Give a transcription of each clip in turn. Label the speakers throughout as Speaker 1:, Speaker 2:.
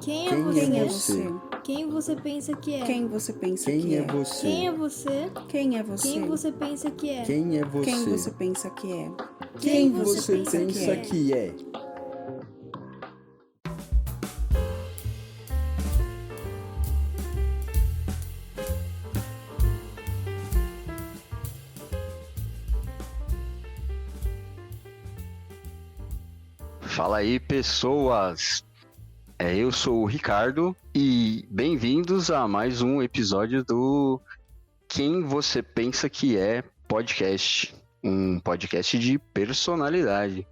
Speaker 1: Quem é
Speaker 2: Quem
Speaker 1: você?
Speaker 2: é você?
Speaker 1: Quem você pensa que é?
Speaker 3: Quem você pensa
Speaker 2: Quem
Speaker 3: que
Speaker 2: é
Speaker 3: é?
Speaker 2: você?
Speaker 1: Quem é você?
Speaker 3: Quem é você?
Speaker 1: Quem você pensa que é?
Speaker 2: Quem é você?
Speaker 3: Quem você pensa que é?
Speaker 1: Quem
Speaker 2: você pensa que é?
Speaker 4: Fala aí, pessoas! Eu sou o Ricardo e bem-vindos a mais um episódio do Quem Você Pensa Que É podcast, um podcast de personalidade.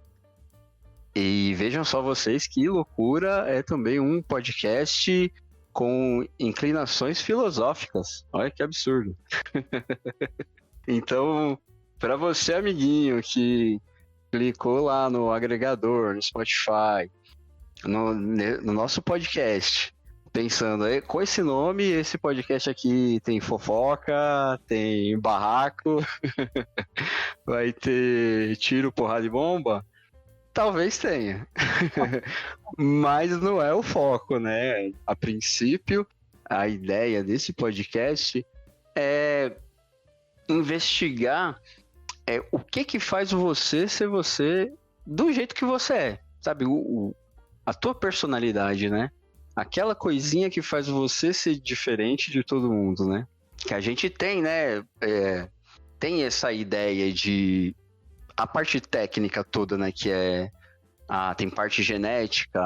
Speaker 4: E vejam só vocês que loucura, é também um podcast com inclinações filosóficas. Olha que absurdo. Então, para você, amiguinho, que clicou lá no agregador, no Spotify, no nosso podcast, pensando, com esse nome, esse podcast aqui tem fofoca, tem barraco, vai ter tiro, porrada e bomba? Talvez tenha, mas não é o foco, né? A princípio, a ideia desse podcast é investigar o que faz você ser você do jeito que você é, sabe? A tua personalidade, né? Aquela coisinha que faz você ser diferente de todo mundo, né? Que a gente tem, né? Tem essa ideia de... A parte técnica toda, né? Que tem parte genética,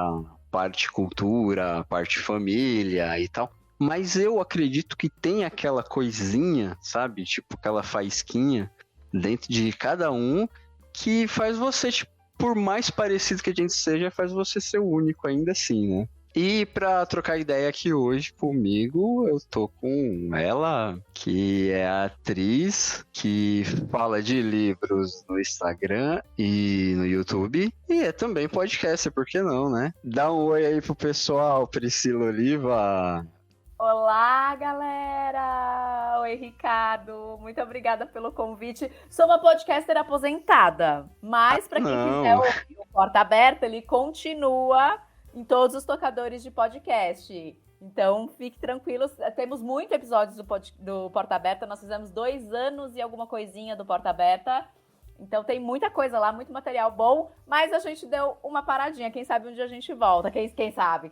Speaker 4: parte cultura, parte família e tal. Mas eu acredito que tem aquela coisinha, sabe? Tipo, aquela faísquinha dentro de cada um que faz você, tipo, por mais parecido que a gente seja, faz você ser único ainda assim, né? E pra trocar ideia aqui hoje comigo, eu tô com ela, que é a atriz que fala de livros no Instagram e no YouTube, e é também podcaster, por que não, né? Dá um oi aí pro pessoal, Priscila Oliva.
Speaker 5: Olá, galera! Oi, Ricardo! Muito obrigada pelo convite. Sou uma podcaster aposentada, mas para quem quiser ouvir o Porta Aberta, ele continua em todos os tocadores de podcast. Então, fique tranquilos. Temos muitos episódios do Porta Aberta. Nós fizemos 2 anos e alguma coisinha do Porta Aberta. Então, tem muita coisa lá, muito material bom. Mas a gente deu uma paradinha. Quem sabe um dia a gente volta. Quem sabe?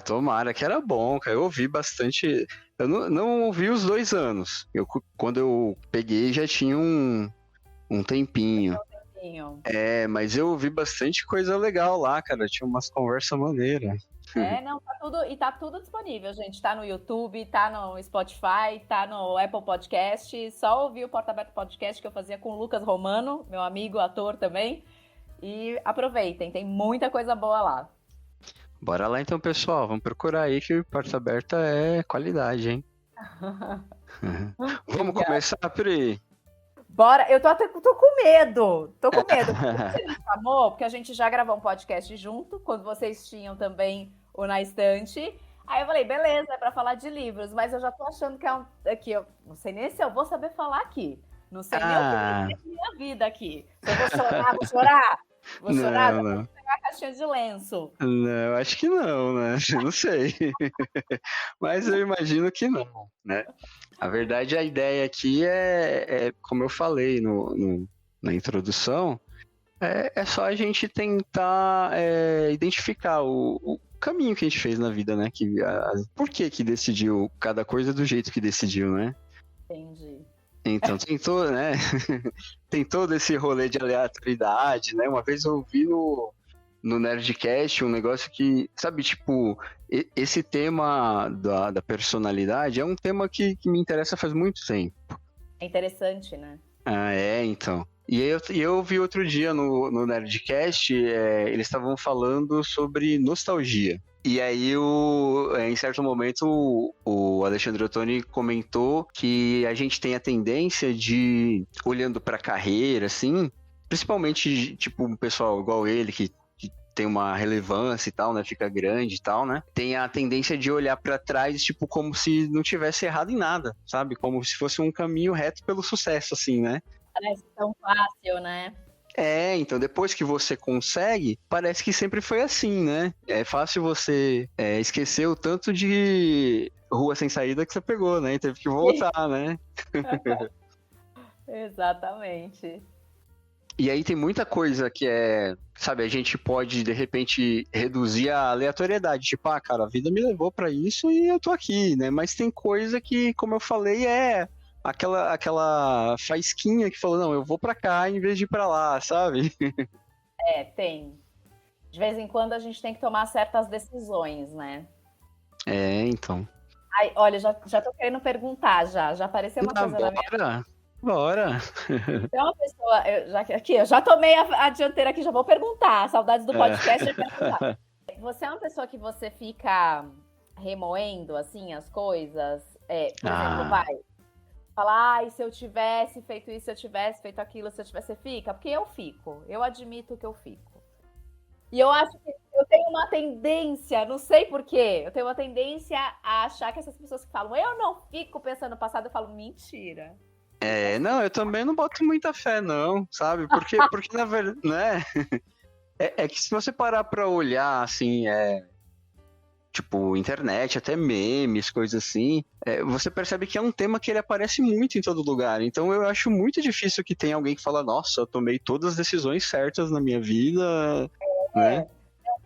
Speaker 4: Tomara, que era bom, cara. Eu ouvi bastante. Eu não ouvi os 2 anos. Quando eu peguei, já tinha um tempinho. Mas eu ouvi bastante coisa legal lá, cara. Tinha umas conversas maneiras.
Speaker 5: Tá tudo disponível, gente. Tá no YouTube, tá no Spotify, tá no Apple Podcast. Só ouvir o Porta Aberta Podcast que eu fazia com o Lucas Romano, meu amigo, ator também. E aproveitem, tem muita coisa boa lá.
Speaker 4: Bora lá então, pessoal. Vamos procurar aí que o Porta Aberta é qualidade, hein? Vamos começar, Pri?
Speaker 5: Bora, eu tô com medo. Você me chamou, porque a gente já gravou um podcast junto, quando vocês tinham também o Na Estante. Aí eu falei, beleza, é pra falar de livros, mas eu já tô achando que eu não sei nem se eu vou saber falar aqui. Não sei nem o que é minha vida aqui. Se eu vou chorar, vou chorar. Vou pegar a caixinha de lenço.
Speaker 4: Não, acho que não, né? Não sei. Mas eu imagino que não, né? A verdade, a ideia aqui como eu falei na introdução, é só a gente tentar identificar o caminho que a gente fez na vida, né? Por que decidiu cada coisa do jeito que decidiu, né?
Speaker 5: Entendi.
Speaker 4: Então, tem todo esse rolê de aleatoriedade, né? Uma vez eu ouvi no Nerdcast um negócio que, sabe, tipo, esse tema da personalidade é um tema que me interessa faz muito tempo.
Speaker 5: É interessante, né?
Speaker 4: Então. E eu vi outro dia no Nerdcast, eles estavam falando sobre nostalgia. E aí, em certo momento, o Alexandre Ottoni comentou que a gente tem a tendência de, olhando pra carreira, assim, principalmente, tipo, um pessoal igual ele, que tem uma relevância e tal, né, fica grande e tal, né, tem a tendência de olhar pra trás, tipo, como se não tivesse errado em nada, sabe? Como se fosse um caminho reto pelo sucesso, assim, né?
Speaker 5: Parece tão fácil, né?
Speaker 4: Então depois que você consegue, parece que sempre foi assim, né? É fácil você esquecer o tanto de rua sem saída que você pegou, né? E teve que voltar, né?
Speaker 5: Exatamente.
Speaker 4: E aí tem muita coisa que sabe, a gente pode, de repente, reduzir a aleatoriedade. Tipo, cara, a vida me levou pra isso e eu tô aqui, né? Mas tem coisa que, como eu falei, aquela faísquinha que falou, não, eu vou pra cá em vez de ir pra lá, sabe?
Speaker 5: Tem. De vez em quando a gente tem que tomar certas decisões, né?
Speaker 4: Então.
Speaker 5: Ai, olha, já tô querendo perguntar, já apareceu uma coisa na minha...
Speaker 4: Bora.
Speaker 5: Tem uma pessoa, eu já tomei a dianteira aqui, já vou perguntar. Saudades do podcast, eu quero perguntar. Você é uma pessoa que você fica remoendo, assim, as coisas? Por exemplo, vai falar, se eu tivesse feito isso, se eu tivesse feito aquilo, se eu tivesse... Você fica? Porque eu fico. Eu admito que eu fico. E eu acho que eu tenho uma tendência, não sei porquê, eu tenho uma tendência a achar que essas pessoas que falam, eu não fico pensando no passado, eu falo, mentira.
Speaker 4: Não, eu também não boto muita fé, não, sabe? Porque na verdade, né? É que se você parar pra olhar, assim, tipo, internet, até memes, coisas assim, você percebe que é um tema que ele aparece muito em todo lugar. Então eu acho muito difícil que tenha alguém que fala, nossa, eu tomei todas as decisões certas na minha vida, né?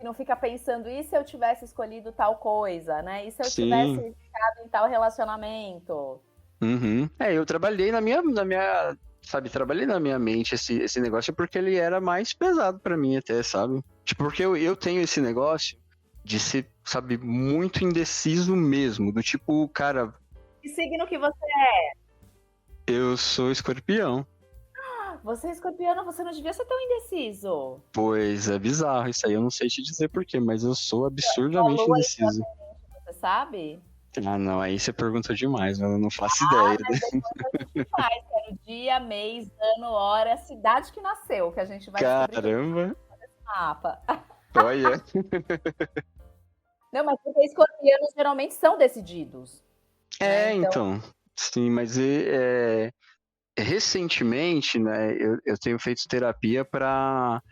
Speaker 5: Não fica pensando, e se eu tivesse escolhido tal coisa, né? E se eu
Speaker 4: Sim.
Speaker 5: tivesse ficado em tal relacionamento?
Speaker 4: Uhum. Eu trabalhei trabalhei na minha mente esse negócio porque ele era mais pesado pra mim até, sabe? Tipo, porque eu tenho esse negócio de ser, sabe, muito indeciso mesmo, do tipo, cara...
Speaker 5: Que signo que você
Speaker 4: Eu sou escorpião.
Speaker 5: Você é escorpiano, você não devia ser tão indeciso.
Speaker 4: Pois, é bizarro isso aí, eu não sei te dizer porquê, mas eu sou absurdamente indeciso.
Speaker 5: Você sabe?
Speaker 4: Ah, não, aí você perguntou demais, mas eu não faço ideia.
Speaker 5: Mas depois a gente faz, quero dia, mês, ano, hora, cidade que nasceu, que a gente vai
Speaker 4: Caramba!
Speaker 5: nesse mapa.
Speaker 4: Olha.
Speaker 5: Não, mas porque escorpianos geralmente são decididos.
Speaker 4: Então, sim, mas recentemente, né, eu tenho feito terapia pra...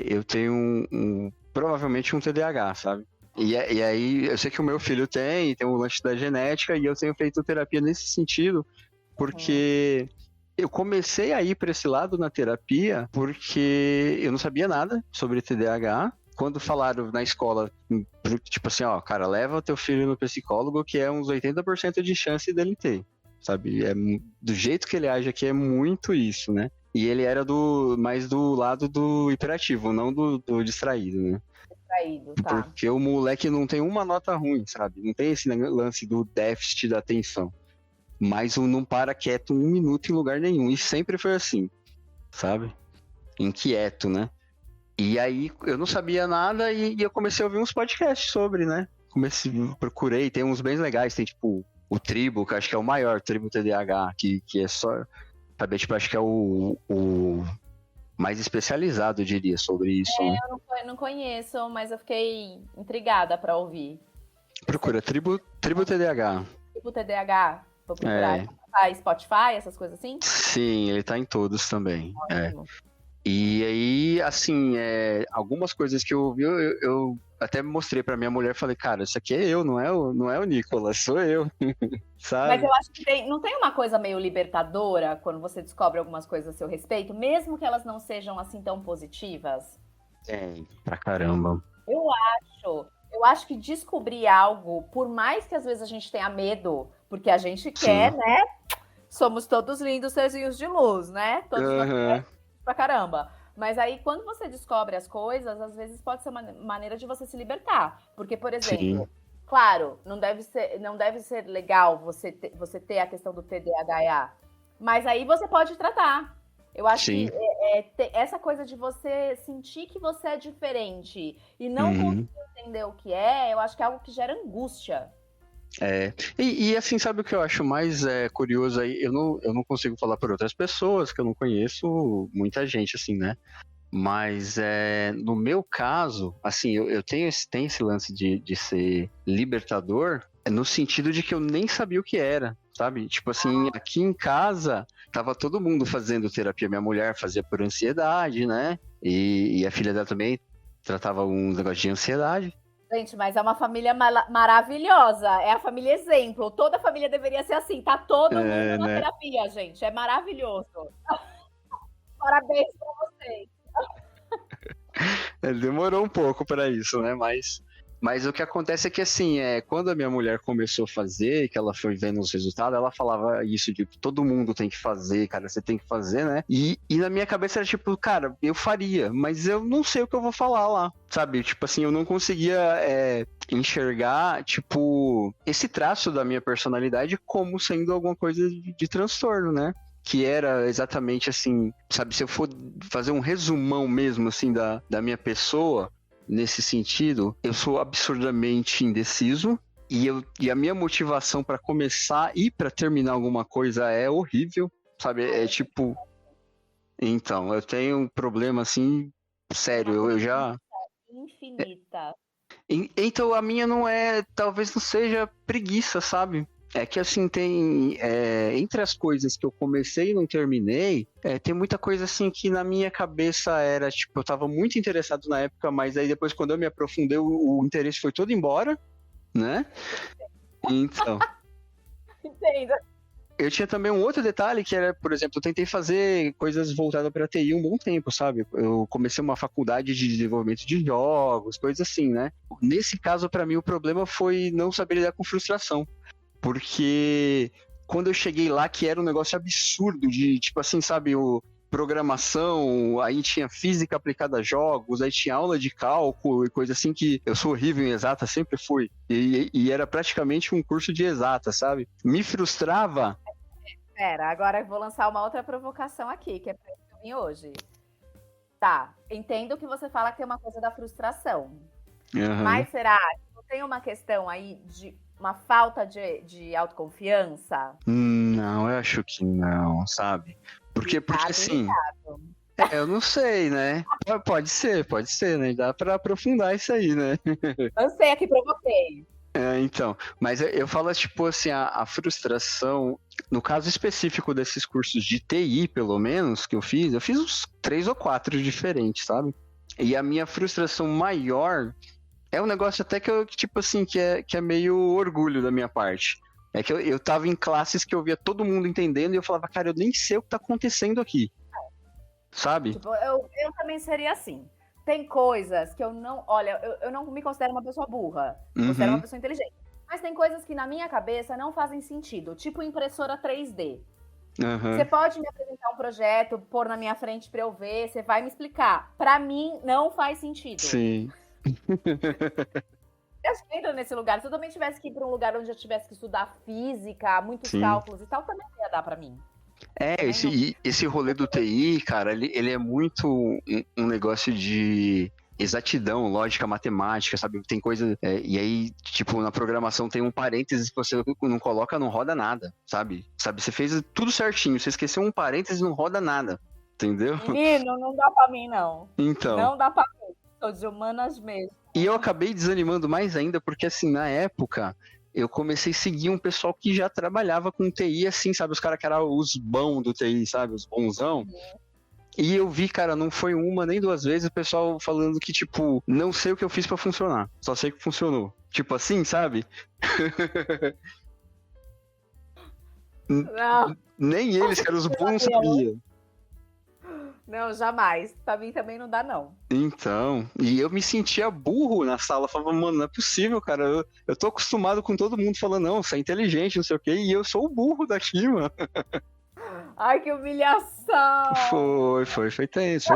Speaker 4: eu tenho provavelmente um TDAH, sabe? E aí, eu sei que o meu filho tem um lance da genética, e eu tenho feito terapia nesse sentido, porque eu comecei a ir para esse lado na terapia, porque eu não sabia nada sobre TDAH. Quando falaram na escola, tipo assim, ó, cara, leva teu filho no psicólogo, que é uns 80% de chance dele ter, sabe? Do jeito que ele age aqui, é muito isso, né? E ele era mais do lado do hiperativo, não do distraído, né?
Speaker 5: Tá.
Speaker 4: Porque o moleque não tem uma nota ruim, sabe? Não tem esse lance do déficit da atenção. Mas não para quieto um minuto em lugar nenhum. E sempre foi assim, sabe? Inquieto, né? E aí eu não sabia nada e eu comecei a ouvir uns podcasts sobre, né? Procurei, tem uns bem legais. Tem tipo o Tribo, que acho que é o maior, Tribo TDAH, que é só... Sabe, tipo, acho que é o mais especializado, eu diria, sobre isso, né?
Speaker 5: Eu não conheço, mas eu fiquei intrigada para ouvir.
Speaker 4: Procura Tribo TDAH.
Speaker 5: Tipo TDAH, vou procurar. Spotify, essas coisas assim?
Speaker 4: Sim, ele tá em todos também. E aí, assim, algumas coisas que eu ouvi, eu até mostrei pra minha mulher e falei, cara, isso aqui é eu, não é o Nicolas, sou eu. Sabe?
Speaker 5: Mas eu acho que não tem uma coisa meio libertadora quando você descobre algumas coisas a seu respeito, mesmo que elas não sejam assim tão positivas?
Speaker 4: Tem, pra caramba.
Speaker 5: Eu acho que descobrir algo, por mais que às vezes a gente tenha medo, porque a gente quer, né? Somos todos lindos serzinhos de luz, né? Todos pra caramba. Mas aí, quando você descobre as coisas, às vezes pode ser uma maneira de você se libertar. Porque, por exemplo, claro, não deve ser legal você ter a questão do TDAH, mas aí você pode tratar. Eu acho que essa coisa de você sentir que você é diferente e não conseguir entender o que eu acho que é algo que gera angústia.
Speaker 4: E assim, sabe o que eu acho mais curioso aí? Eu não consigo falar por outras pessoas, que eu não conheço muita gente, assim, né? Mas no meu caso, assim, eu tenho esse lance de ser libertador, no sentido de que eu nem sabia o que era, sabe? Tipo assim, aqui em casa, tava todo mundo fazendo terapia. Minha mulher fazia por ansiedade, né? E a filha dela também tratava um negócio de ansiedade.
Speaker 5: Gente, mas é uma família maravilhosa. É a família exemplo. Toda família deveria ser assim. Tá todo mundo na terapia, gente. É maravilhoso. Parabéns pra vocês.
Speaker 4: Demorou um pouco para isso, né? Mas o que acontece é que, assim, quando a minha mulher começou a fazer, que ela foi vendo os resultados, ela falava isso de que todo mundo tem que fazer, cara, você tem que fazer, né? E na minha cabeça era tipo, cara, eu faria, mas eu não sei o que eu vou falar lá, sabe? Tipo assim, eu não conseguia enxergar, tipo, esse traço da minha personalidade como sendo alguma coisa de transtorno, né? Que era exatamente assim, sabe? Se eu for fazer um resumão mesmo, assim, da minha pessoa, nesse sentido, eu sou absurdamente indeciso e a minha motivação para começar e para terminar alguma coisa é horrível, sabe? É tipo... Então, eu tenho um problema, assim, sério, eu já...
Speaker 5: Infinita.
Speaker 4: Então, a minha não é... Talvez não seja preguiça, sabe? É que, assim, tem... entre as coisas que eu comecei e não terminei, tem muita coisa, assim, que na minha cabeça era, tipo, eu tava muito interessado na época, mas aí depois, quando eu me aprofundei, o interesse foi todo embora, né? Então...
Speaker 5: Entendo.
Speaker 4: Eu tinha também um outro detalhe que era, por exemplo, eu tentei fazer coisas voltadas para TI um bom tempo, sabe? Eu comecei uma faculdade de desenvolvimento de jogos, coisas assim, né? Nesse caso, para mim, o problema foi não saber lidar com frustração. Porque quando eu cheguei lá, que era um negócio absurdo de, tipo assim, sabe, programação, aí tinha física aplicada a jogos, aí tinha aula de cálculo e coisa assim, que eu sou horrível em exata, sempre fui. E era praticamente um curso de exata, sabe? Me frustrava.
Speaker 5: Pera, agora eu vou lançar uma outra provocação aqui, que é pra isso que eu vim hoje. Tá, entendo que você fala que tem uma coisa da frustração.
Speaker 4: Uhum.
Speaker 5: Mas será que não tem uma questão aí de uma falta de autoconfiança?
Speaker 4: Não, eu acho que não, sabe? Porque assim... eu não sei, né? Pode ser, né? Dá pra aprofundar isso aí, né?
Speaker 5: Eu sei, aqui provoquei.
Speaker 4: Então, mas eu falo, tipo assim, a frustração, no caso específico desses cursos de TI, pelo menos, que eu fiz uns 3 ou 4 diferentes, sabe? E a minha frustração maior é um negócio até que eu, tipo assim, que é meio orgulho da minha parte. É que eu tava em classes que eu via todo mundo entendendo e eu falava, cara, eu nem sei o que tá acontecendo aqui. Sabe?
Speaker 5: Tipo, eu também seria assim. Tem coisas que eu não... Olha, eu não me considero uma pessoa burra. Me considero uma pessoa inteligente. Mas tem coisas que na minha cabeça não fazem sentido. Tipo impressora 3D. Você pode me apresentar um projeto, pôr na minha frente pra eu ver, você vai me explicar. Pra mim, não faz sentido.
Speaker 4: Sim.
Speaker 5: Eu acho que entra nesse lugar. Se eu também tivesse que ir pra um lugar onde eu tivesse que estudar física, muitos cálculos e tal, também ia dar pra mim.
Speaker 4: Esse rolê do TI, cara, ele é muito um negócio de exatidão, lógica, matemática, sabe? Tem coisa... e aí, tipo, na programação tem um parênteses que você não coloca, não roda nada, sabe? Você fez tudo certinho, você esqueceu um parênteses, não roda nada, entendeu?
Speaker 5: Menino, não dá pra mim, não.
Speaker 4: Então...
Speaker 5: Não dá pra mim. Sou de humanas mesmo.
Speaker 4: E eu acabei desanimando mais ainda, porque, assim, na época... eu comecei a seguir um pessoal que já trabalhava com TI, assim, sabe? Os caras que eram os bons do TI, sabe? Os bonzão. E eu vi, cara, não foi uma nem 2 vezes o pessoal falando que, tipo, não sei o que eu fiz pra funcionar. Só sei que funcionou. Tipo assim, sabe?
Speaker 5: Não.
Speaker 4: Nem eles, que eram os bons, sabiam.
Speaker 5: Não, jamais. Pra mim também não dá, não.
Speaker 4: Então, e eu me sentia burro na sala. Falava, mano, não é possível, cara. Eu tô acostumado com todo mundo falando, não, você é inteligente, não sei o quê. E eu sou o burro daqui, mano.
Speaker 5: Ai, que humilhação!
Speaker 4: Foi tenso.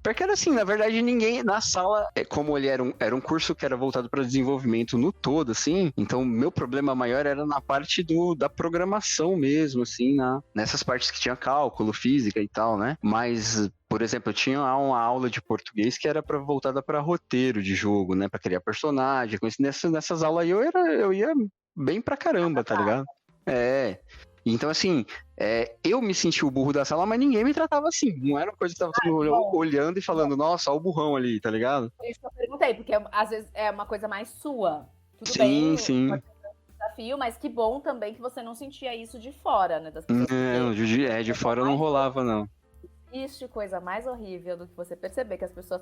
Speaker 4: Porque era assim, na verdade, ninguém na sala, como ele era um curso que era voltado para desenvolvimento no todo, assim, então meu problema maior era na parte da programação mesmo, assim, nessas partes que tinha cálculo, física e tal, né? Mas, por exemplo, eu tinha uma aula de português que era voltada para roteiro de jogo, né? Para criar personagem, nessas aulas aí eu ia bem pra caramba, tá ligado? Então, assim, eu me senti o burro da sala, mas ninguém me tratava assim. Não era uma coisa que tava todo mundo olhando e falando, nossa, olha o burrão ali, tá ligado?
Speaker 5: Por isso que eu perguntei, porque às vezes é uma coisa mais sua. Tudo bem,
Speaker 4: sim.
Speaker 5: pode ser um desafio, mas que bom também que você não sentia isso de fora, né? Das pessoas.
Speaker 4: Não, de fora não rolava, não.
Speaker 5: Existe coisa mais horrível do que você perceber que as pessoas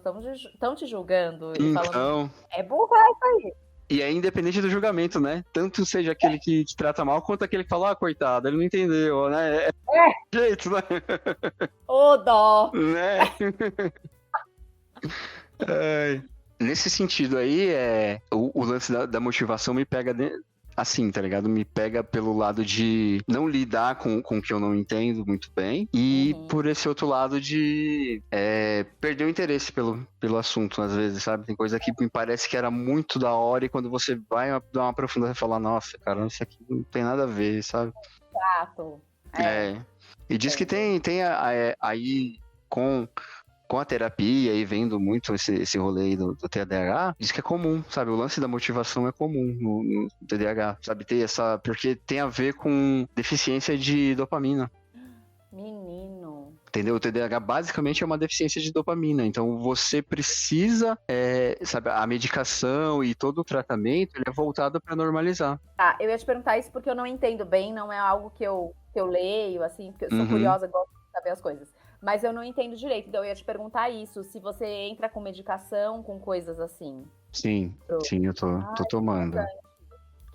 Speaker 5: estão te julgando e falando,
Speaker 4: Então,
Speaker 5: é burra isso aí.
Speaker 4: e é independente do julgamento, né? Tanto seja aquele que te trata mal, quanto aquele que fala, ah, coitado, ele não entendeu, né? É jeito, né?
Speaker 5: Ô dó!
Speaker 4: Né? Ai. Nesse sentido aí, o lance da motivação me pega assim, tá ligado? Me pega pelo lado de não lidar com o que eu não entendo muito bem e por esse outro lado de perder o interesse pelo assunto, às vezes, sabe? Tem coisa que me parece que era muito da hora e quando você vai dar uma aprofundada e fala, nossa, cara, isso aqui não tem nada a ver, sabe?
Speaker 5: Chato.
Speaker 4: E diz que tem aí com a terapia e vendo muito esse rolê aí do TDAH, diz que é comum, sabe? O lance da motivação é comum no TDAH, sabe? Porque tem a ver com deficiência de dopamina.
Speaker 5: Menino.
Speaker 4: Entendeu? O TDAH basicamente é uma deficiência de dopamina. Então você precisa, sabe, a medicação e todo o tratamento ele é voltado para normalizar.
Speaker 5: Tá, eu ia te perguntar isso porque eu não entendo bem, não é algo que eu leio, assim, porque eu sou curiosa, gosto de saber as coisas. Mas eu não entendo direito, então eu ia te perguntar isso, se você entra com medicação, com coisas assim.
Speaker 4: Sim, eu tô tomando.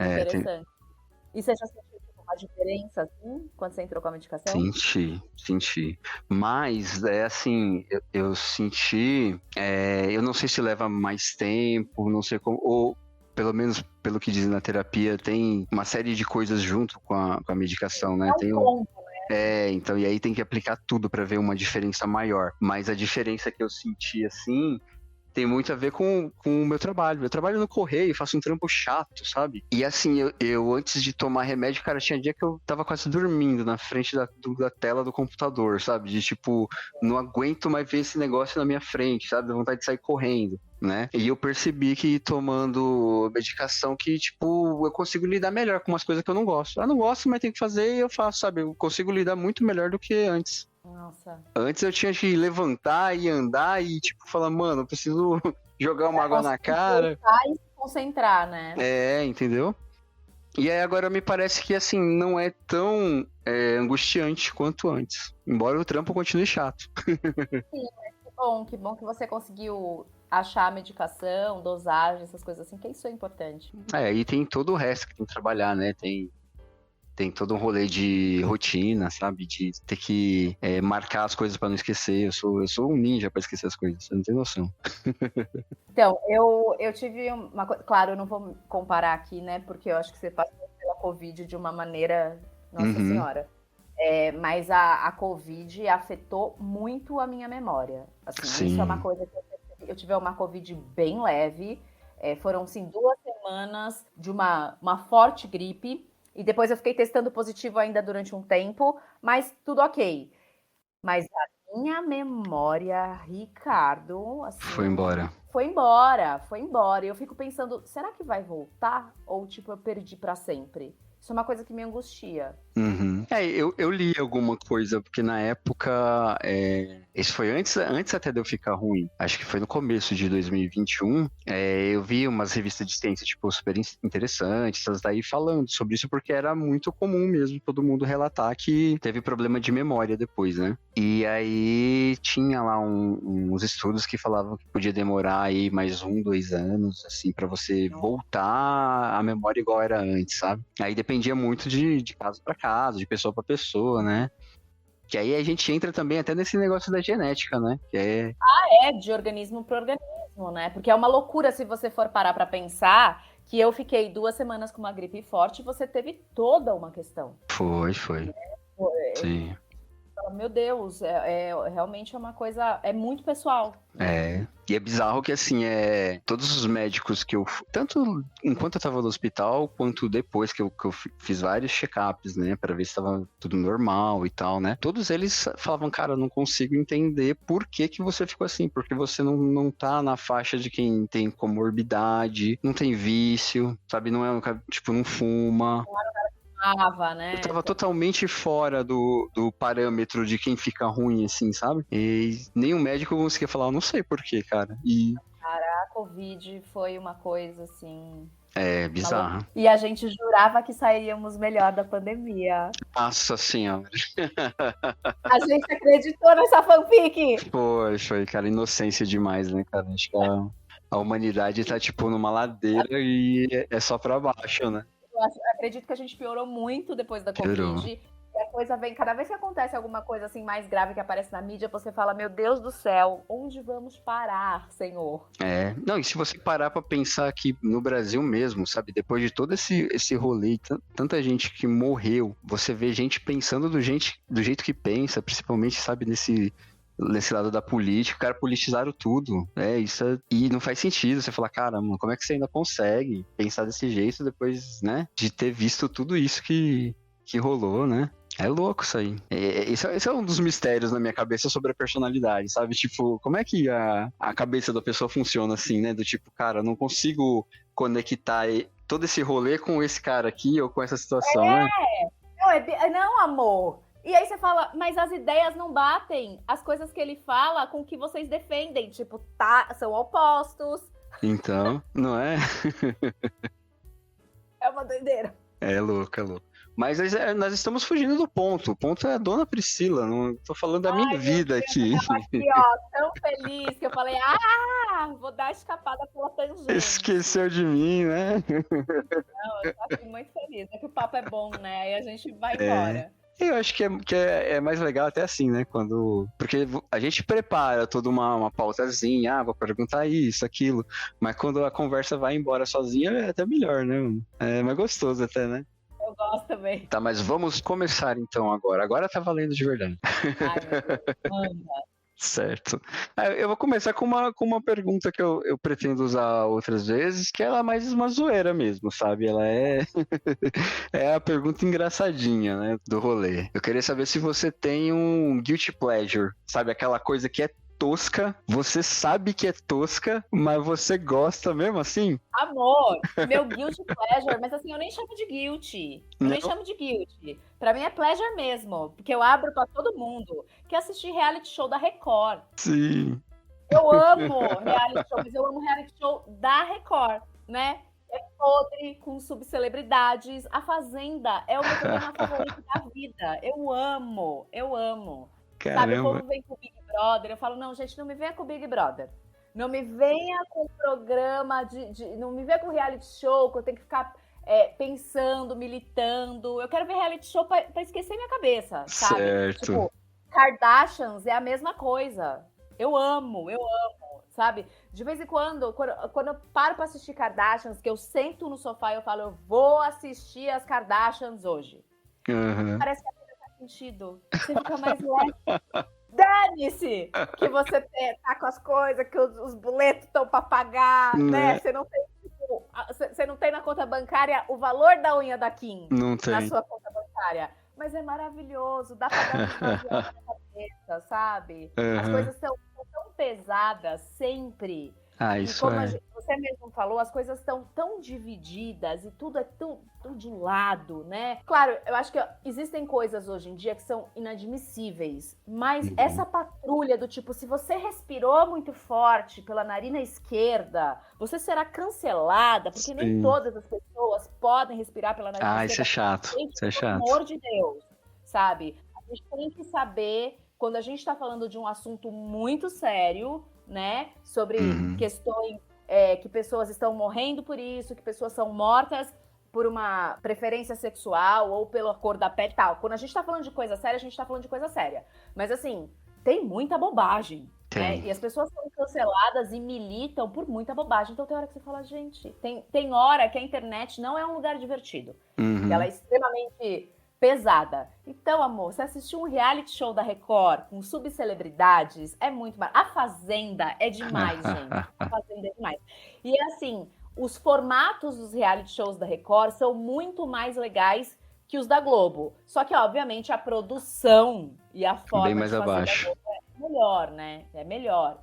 Speaker 5: Interessante. E você já sentiu uma diferença, assim, quando você entrou com a medicação?
Speaker 4: Senti. Mas, assim, eu senti... eu não sei se leva mais tempo, não sei como... Ou, pelo menos, pelo que dizem na terapia, tem uma série de coisas junto com a medicação, né? Tem então, e aí tem que aplicar tudo pra ver uma diferença maior. Mas a diferença que eu senti, assim... tem muito a ver com o meu trabalho. Eu trabalho no correio, faço um trampo chato, sabe? E assim, eu antes de tomar remédio, cara, tinha dia que eu tava quase dormindo na frente da tela do computador, sabe? De tipo, não aguento mais ver esse negócio na minha frente, sabe? Dá vontade de sair correndo, né? E eu percebi que tomando medicação que, tipo, eu consigo lidar melhor com umas coisas que eu não gosto. Eu não gosto, mas tem que fazer e eu faço, sabe? Eu consigo lidar muito melhor do que antes.
Speaker 5: Nossa.
Speaker 4: Antes eu tinha que levantar e andar e, tipo, falar, mano, eu preciso jogar uma água na cara.
Speaker 5: E se concentrar, né?
Speaker 4: Entendeu? E aí agora me parece que, assim, não é tão angustiante quanto antes. Embora o trampo continue chato.
Speaker 5: Sim, que bom que você conseguiu achar a medicação, dosagem, essas coisas assim, que isso é importante.
Speaker 4: E tem todo o resto que tem que trabalhar, né? Tem todo um rolê de rotina, sabe? De ter que marcar as coisas pra não esquecer. Eu sou um ninja pra esquecer as coisas, você não tem noção.
Speaker 5: Então, eu tive uma coisa... Claro, eu não vou comparar aqui, né? Porque eu acho que você passou pela Covid de uma maneira... Nossa Senhora. Mas a Covid afetou muito a minha memória. Assim,
Speaker 4: Sim.
Speaker 5: Isso é uma coisa que eu tive uma Covid bem leve. Foram, assim, 2 semanas de uma forte gripe. E depois eu fiquei testando positivo ainda durante um tempo, mas tudo ok. Mas a minha memória, Ricardo, assim...
Speaker 4: Foi embora.
Speaker 5: Foi embora. E eu fico pensando, será que vai voltar? Ou, tipo, eu perdi pra sempre? Isso é uma coisa que me angustia.
Speaker 4: Eu li alguma coisa, porque na época, isso foi antes até de eu ficar ruim, acho que foi no começo de 2021, eu vi umas revistas de ciência, tipo, super interessantes, essas daí falando sobre isso, porque era muito comum mesmo todo mundo relatar que teve problema de memória depois, né? E aí tinha lá uns estudos que falavam que podia demorar aí mais 2 anos, assim, pra você voltar à memória igual era antes, sabe? Aí dependia muito de caso pra caso, de pessoa pra pessoa, né? Que aí a gente entra também até nesse negócio da genética, né? Que
Speaker 5: de organismo para organismo, né? Porque é uma loucura se você for parar pra pensar que eu fiquei 2 semanas com uma gripe forte e você teve toda uma questão.
Speaker 4: Foi. Sim.
Speaker 5: Meu Deus, realmente é uma coisa, é muito pessoal.
Speaker 4: E é bizarro que, assim, todos os médicos que eu... Tanto enquanto eu tava no hospital, quanto depois que eu fiz vários check-ups, né? Pra ver se tava tudo normal e tal, né? Todos eles falavam, cara, eu não consigo entender por que você ficou assim. Porque você não tá na faixa de quem tem comorbidade, não tem vício, sabe? Não é, tipo, não fuma.
Speaker 5: Né?
Speaker 4: Eu tava totalmente fora do parâmetro de quem fica ruim, assim, sabe? E nenhum médico conseguia falar, eu não sei porquê, cara. E
Speaker 5: cara, a Covid foi uma coisa assim.
Speaker 4: É bizarro.
Speaker 5: E a gente jurava que sairíamos melhor da pandemia.
Speaker 4: Nossa senhora.
Speaker 5: A gente acreditou nessa fanfic.
Speaker 4: Foi, cara, inocência demais, né, cara? Acho que a humanidade tá, tipo, numa ladeira e é só pra baixo, né?
Speaker 5: Acredito que a gente piorou muito depois da
Speaker 4: Piorou.
Speaker 5: Covid. E a coisa vem, cada vez que acontece alguma coisa assim mais grave que aparece na mídia, você fala, meu Deus do céu, onde vamos parar, Senhor?
Speaker 4: Não, e se você parar pra pensar aqui no Brasil mesmo, sabe? Depois de todo esse rolê, tanta gente que morreu, você vê gente pensando do jeito que pensa, principalmente, sabe, nesse lado da política, cara, politizaram tudo, e não faz sentido, você fala, caramba, como é que você ainda consegue pensar desse jeito depois, né, de ter visto tudo isso que rolou, né? É louco isso aí. Esse é um dos mistérios na minha cabeça sobre a personalidade, sabe? Tipo, como é que a cabeça da pessoa funciona assim, né? Do tipo, cara, eu não consigo conectar todo esse rolê com esse cara aqui ou com essa situação, né?
Speaker 5: Não, amor. E aí você fala, mas as ideias não batem. As coisas que ele fala com o que vocês defendem. Tipo, são opostos.
Speaker 4: Então, não é?
Speaker 5: É uma doideira.
Speaker 4: É louco, é louco. Mas nós estamos fugindo do ponto. O ponto é a Dona Priscila. Não tô falando da minha vida aqui.
Speaker 5: Eu tava aqui, ó, tão feliz que eu falei, vou dar a escapada pela tangente.
Speaker 4: Esqueceu de mim, né?
Speaker 5: Não, eu tô aqui muito feliz. É que o papo é bom, né? Aí a gente vai embora.
Speaker 4: Eu acho que é mais legal até assim, né? Porque a gente prepara toda uma pautazinha, vou perguntar isso, aquilo. Mas quando a conversa vai embora sozinha, é até melhor, né? É mais gostoso até, né?
Speaker 5: Eu gosto também.
Speaker 4: Tá, mas vamos começar então agora. Agora tá valendo de verdade.
Speaker 5: Ai, meu Deus, manda.
Speaker 4: Certo. Eu vou começar com uma pergunta que eu pretendo usar outras vezes, que ela é mais uma zoeira mesmo, sabe? Ela é a pergunta engraçadinha, né, do rolê. Eu queria saber se você tem um guilty pleasure, sabe? Aquela coisa que é tosca, você sabe que é tosca, mas você gosta mesmo assim?
Speaker 5: Amor, meu guilty pleasure, mas assim, eu nem chamo de guilty. Nem chamo de guilty. Pra mim é pleasure mesmo, porque eu abro pra todo mundo, que é assistir reality show da Record.
Speaker 4: Sim.
Speaker 5: Eu amo reality show, mas eu amo reality show da Record, né? É podre com subcelebridades. A Fazenda é o meu programa favorito da vida. Eu amo.
Speaker 4: Caramba.
Speaker 5: Sabe, o povo vem com o Big Brother, eu falo, não, gente, não me venha com o Big Brother. Não me venha com o programa não me venha com reality show, que eu tenho que ficar pensando, militando. Eu quero ver reality show pra esquecer minha cabeça, sabe?
Speaker 4: Certo.
Speaker 5: Tipo, Kardashians é a mesma coisa. Eu amo, sabe? De vez em quando eu paro pra assistir Kardashians, que eu sento no sofá e eu falo, eu vou assistir as Kardashians hoje.
Speaker 4: Uhum.
Speaker 5: Parece que a vida faz sentido. Você fica mais leve. Dane-se que você tá com as coisas, que os boletos estão pra pagar, né? Você não tem na conta bancária o valor da unha da Kim.
Speaker 4: Não tem.
Speaker 5: Na sua conta bancária. Mas é maravilhoso, dá pra dar uma esvaziada na cabeça, sabe?
Speaker 4: Uhum.
Speaker 5: As coisas são tão pesadas sempre.
Speaker 4: Isso
Speaker 5: como
Speaker 4: é.
Speaker 5: Você mesmo falou, as coisas estão tão divididas e tudo é tão de lado, né? Claro, eu acho que existem coisas hoje em dia que são inadmissíveis, mas essa patrulha do tipo, se você respirou muito forte pela narina esquerda, você será cancelada, porque nem todas as pessoas podem respirar pela narina esquerda.
Speaker 4: Isso é chato. Isso é chato.
Speaker 5: Pelo amor de Deus, sabe? A gente tem que saber, quando a gente tá falando de um assunto muito sério, né? Sobre questões que pessoas estão morrendo por isso, que pessoas são mortas por uma preferência sexual ou pela cor da pele e tal. Quando a gente tá falando de coisa séria, a gente tá falando de coisa séria. Mas assim, tem muita bobagem. Né? E as pessoas são canceladas e militam por muita bobagem. Então tem hora que você fala, gente, tem hora que a internet não é um lugar divertido. Ela é extremamente pesada. Então, amor, você assistiu um reality show da Record com subcelebridades, é muito maravilhoso. A Fazenda é demais, gente. A Fazenda é demais. E assim, os formatos dos reality shows da Record são muito mais legais que os da Globo. Só que, obviamente, a produção e a forma
Speaker 4: bem mais
Speaker 5: de fazer
Speaker 4: abaixo.
Speaker 5: da Globo é melhor, né? É melhor.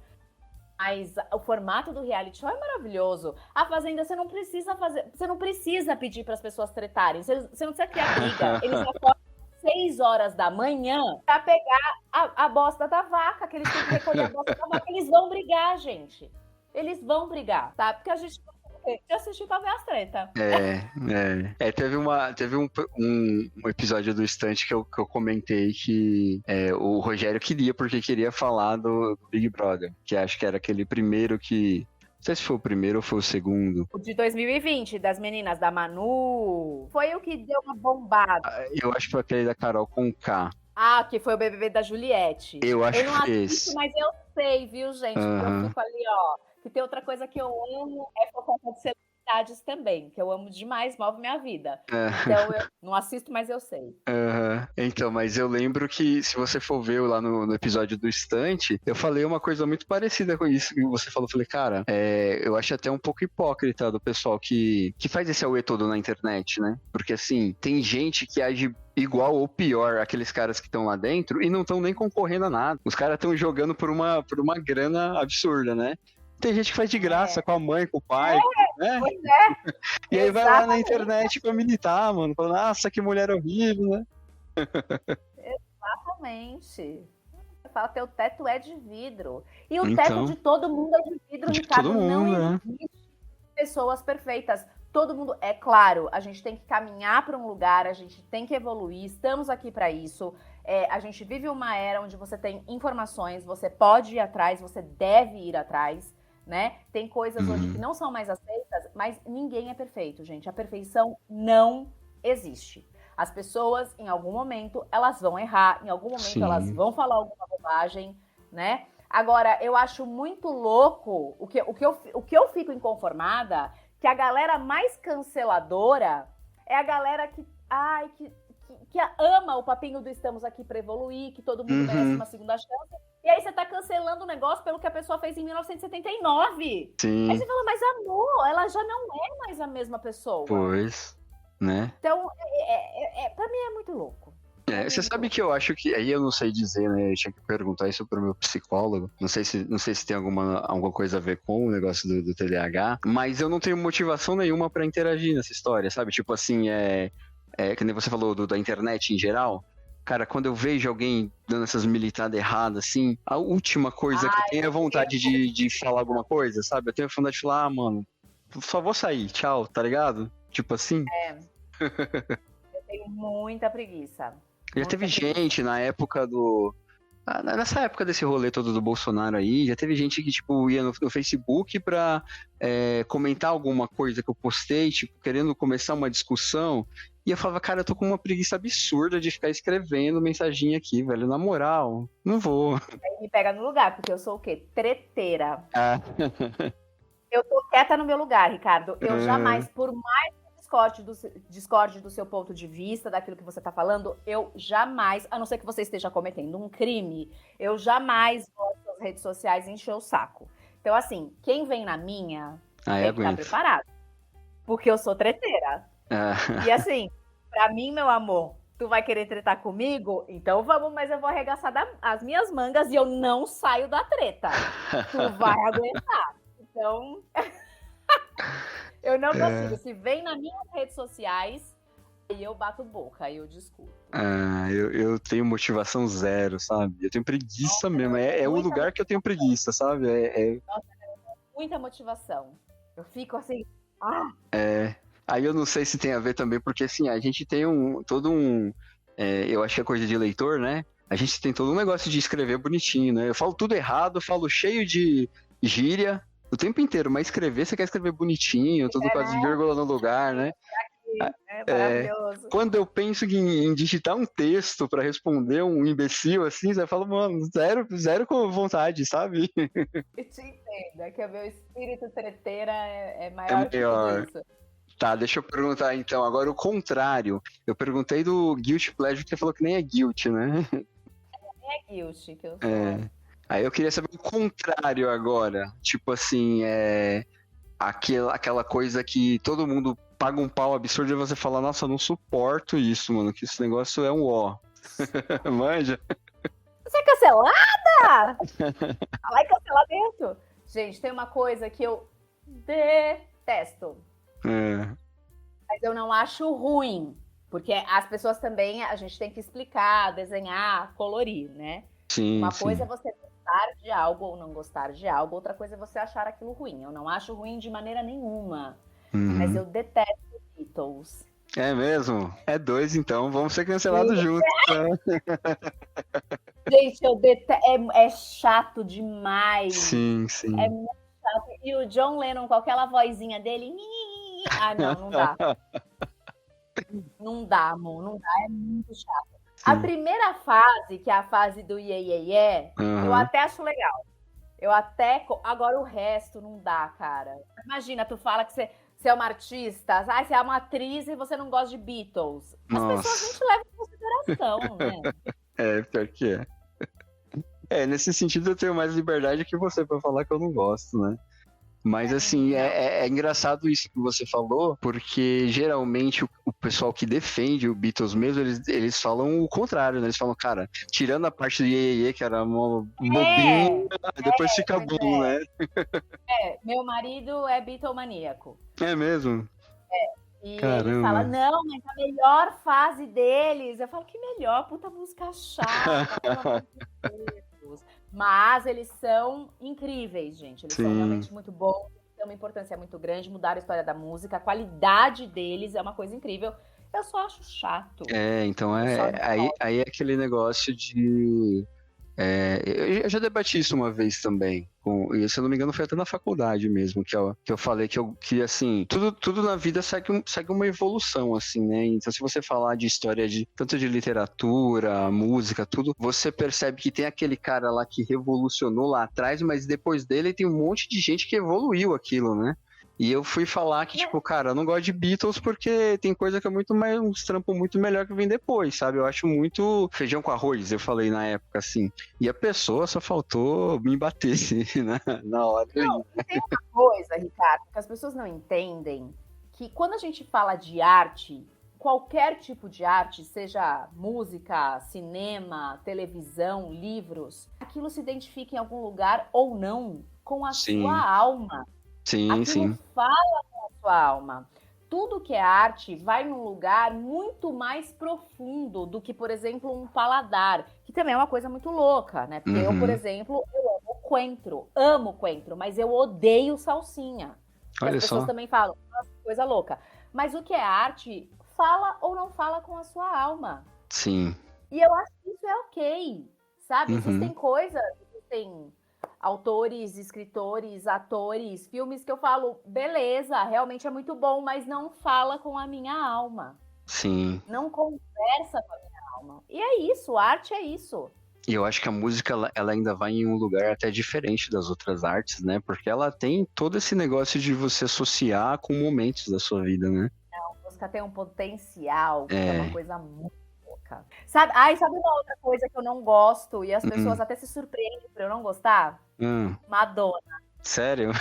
Speaker 5: Mas o formato do reality show é maravilhoso. A Fazenda, você não precisa pedir para as pessoas tretarem. Você não precisa criar briga. Eles acordam às 6 horas da manhã para pegar a bosta da vaca, que eles têm que recolher a bosta da vaca. Eles vão brigar, gente. eles vão brigar, tá? Porque a gente assistiu pra ver as tretas.
Speaker 4: Teve um episódio do Estante que eu comentei que o Rogério porque queria falar do Big Brother, que acho que era aquele primeiro que... Não sei se foi o primeiro ou foi o segundo.
Speaker 5: O de 2020, das meninas da Manu, foi o que deu uma bombada.
Speaker 4: Eu acho que foi aquele da Carol Conká.
Speaker 5: Que foi o BBB da Juliette.
Speaker 4: Eu acho
Speaker 5: não
Speaker 4: que
Speaker 5: assisto, mas eu sei, viu, gente? Eu fico ali, ó. Que tem outra coisa que eu amo, é fofoca de celebridades também, que eu amo demais, move minha vida. Então, eu não assisto, mas eu sei.
Speaker 4: Então, mas eu lembro que, se você for ver lá no episódio do Estante, eu falei uma coisa muito parecida com isso que você falou. Eu falei, cara, eu acho até um pouco hipócrita do pessoal que faz esse auê todo na internet, né? Porque, assim, tem gente que age igual ou pior aqueles caras que estão lá dentro e não estão nem concorrendo a nada. Os caras estão jogando por uma grana absurda, né? Tem gente que faz de graça com a mãe, com o pai, né?
Speaker 5: Pois é.
Speaker 4: E aí vai lá na internet pra militar, mano. Falando, nossa, que mulher horrível, né?
Speaker 5: Exatamente. Você fala, teu teto é de vidro. E o teto de todo mundo é de vidro, Ricardo. Não existe pessoas perfeitas. Todo mundo, é claro, a gente tem que caminhar para um lugar, a gente tem que evoluir, estamos aqui para isso. A gente vive uma era onde você tem informações, você pode ir atrás, você deve ir atrás, né? Tem coisas hoje que não são mais aceitas, mas ninguém é perfeito, gente. A perfeição não existe. As pessoas, em algum momento, elas vão errar, em algum momento elas vão falar alguma bobagem, né? Agora, eu acho muito louco, o que eu fico inconformada, que a galera mais canceladora é a galera que ama o papinho do estamos aqui para evoluir, que todo mundo merece uma segunda chance. E aí você tá cancelando o negócio pelo que a pessoa fez em 1979.
Speaker 4: Sim.
Speaker 5: Aí você fala, mas amor, ela já não é mais a mesma pessoa.
Speaker 4: Pois, né?
Speaker 5: Então, pra mim é muito louco.
Speaker 4: Você sabe que eu acho que, aí eu não sei dizer, né, eu tinha que perguntar isso pro meu psicólogo, não sei se tem alguma coisa a ver com o negócio do TDAH, mas eu não tenho motivação nenhuma pra interagir nessa história, sabe? Tipo assim, que nem você falou da internet em geral. Cara, quando eu vejo alguém dando essas militadas erradas, assim, a última coisa que eu tenho é vontade de falar alguma coisa, sabe? Eu tenho vontade de falar, mano, só vou sair, tchau, tá ligado? Tipo assim.
Speaker 5: Eu tenho muita preguiça.
Speaker 4: Já teve gente na época nessa época desse rolê todo do Bolsonaro aí, já teve gente que, tipo, ia no Facebook pra comentar alguma coisa que eu postei, tipo, querendo começar uma discussão. E eu falava, cara, eu tô com uma preguiça absurda de ficar escrevendo mensaginha aqui, velho. Na moral, não vou.
Speaker 5: Aí me pega no lugar, porque eu sou o quê? Treteira. Eu tô quieta no meu lugar, Ricardo. Eu jamais, por mais discorde do seu ponto de vista, daquilo que você tá falando, eu jamais, a não ser que você esteja cometendo um crime, eu jamais vou às suas redes sociais encher o saco. Então, assim, quem vem na minha tem que estar preparado. Porque eu sou treteira. E assim, pra mim, meu amor, tu vai querer tretar comigo? Então vamos, mas eu vou arregaçar as minhas mangas e eu não saio da treta. Tu vai aguentar. Então, eu não consigo. Se vem nas minhas redes sociais, aí eu bato boca, aí eu discuto.
Speaker 4: Eu tenho motivação zero, sabe? Eu tenho preguiça mesmo. É o lugar que eu tenho preguiça, sabe?
Speaker 5: Nossa, eu tenho muita motivação. Eu fico assim...
Speaker 4: Aí eu não sei se tem a ver também, porque assim, a gente tem todo um... eu acho que é coisa de leitor, né? A gente tem todo um negócio de escrever bonitinho, né? Eu falo tudo errado, eu falo cheio de gíria o tempo inteiro, mas você quer escrever bonitinho, tudo com as vírgulas no lugar, né?
Speaker 5: Maravilhoso.
Speaker 4: Quando eu penso em digitar um texto pra responder um imbecil assim, você fala, mano, zero com vontade, sabe?
Speaker 5: Eu te entendo, é que o meu espírito treteira é maior que tudo isso.
Speaker 4: Tá, deixa eu perguntar então, agora o contrário. Eu perguntei do Guilty Pleasure, que você falou que nem é guilty, né?
Speaker 5: Nem é guilty que eu sou.
Speaker 4: Aí eu queria saber o contrário agora. Tipo assim, aquela coisa que todo mundo paga um pau absurdo e você fala, nossa, eu não suporto isso, mano, que esse negócio é um ó. Manja?
Speaker 5: Você é cancelada? Ela é cancelamento. Gente, tem uma coisa que eu detesto. Mas eu não acho ruim. Porque as pessoas também, a gente tem que explicar, desenhar, colorir, né?
Speaker 4: Sim,
Speaker 5: uma coisa é você gostar de algo ou não gostar de algo, outra coisa é você achar aquilo ruim. Eu não acho ruim de maneira nenhuma, mas eu detesto Beatles.
Speaker 4: É mesmo? É 2, então. Vamos ser cancelados juntos.
Speaker 5: Gente, eu detesto. É chato demais.
Speaker 4: Sim.
Speaker 5: É muito chato. E o John Lennon, com aquela vozinha dele. Ah, não dá. Não dá, amor. Não dá. É muito chato.
Speaker 4: Sim.
Speaker 5: A primeira fase, que é a fase do iê, eu até acho legal. Agora o resto não dá, cara. Imagina, tu fala que você é uma artista, você é uma atriz e você não gosta de Beatles. As pessoas não te levam em consideração, né?
Speaker 4: É, pior que é. Nesse sentido eu tenho mais liberdade que você pra falar que eu não gosto, né? Mas assim, é engraçado isso que você falou, porque geralmente o pessoal que defende o Beatles mesmo, eles falam o contrário, né? Eles falam, cara, tirando a parte do Iê, que era uma bobinha, depois fica bom, né?
Speaker 5: Meu marido é Beatlemaníaco.
Speaker 4: É mesmo?
Speaker 5: E
Speaker 4: Caramba.
Speaker 5: ele fala, não, mas a melhor fase deles. Eu falo, que melhor, puta música chata, pelo amor de Deus. Mas eles são incríveis, gente. Eles são realmente muito bons, têm uma importância muito grande, mudaram a história da música, a qualidade deles é uma coisa incrível. Eu só acho chato.
Speaker 4: Então aí é aquele negócio de... eu já debati isso uma vez também, e se eu não me engano foi até na faculdade mesmo, que eu falei que assim, tudo na vida segue uma evolução, assim, né? Então se você falar de história tanto de literatura, música, tudo, você percebe que tem aquele cara lá que revolucionou lá atrás, mas depois dele tem um monte de gente que evoluiu aquilo, né? E eu fui falar que, tipo, cara, eu não gosto de Beatles porque tem coisa que é muito mais, uns trampos muito melhor que vem depois, sabe? Eu acho muito feijão com arroz, eu falei na época, assim. E a pessoa só faltou me bater, assim, na hora.
Speaker 5: Não, tem uma coisa, Ricardo, que as pessoas não entendem, que quando a gente fala de arte, qualquer tipo de arte, seja música, cinema, televisão, livros, aquilo se identifica em algum lugar ou não com a sua alma. Aquilo fala com a sua alma. Tudo que é arte vai num lugar muito mais profundo do que, por exemplo, um paladar, que também é uma coisa muito louca, né? Porque eu, por exemplo, amo coentro, mas eu odeio salsinha. As pessoas também falam, nossa, coisa louca. Mas o que é arte, fala ou não fala com a sua alma.
Speaker 4: Sim.
Speaker 5: E eu acho que isso é ok, sabe? Existem coisas, existem autores, escritores, atores, filmes que eu falo, beleza, realmente é muito bom, mas não fala com a minha alma.
Speaker 4: Sim.
Speaker 5: Não conversa com a minha alma. E é isso, arte é isso.
Speaker 4: E eu acho que a música, ela ainda vai em um lugar até diferente das outras artes, né? Porque ela tem todo esse negócio de você associar com momentos da sua vida, né?
Speaker 5: A música tem um potencial, que é uma coisa muito louca. Sabe uma outra coisa que eu não gosto, e as pessoas até se surpreendem por eu não gostar? Madonna.
Speaker 4: Sério?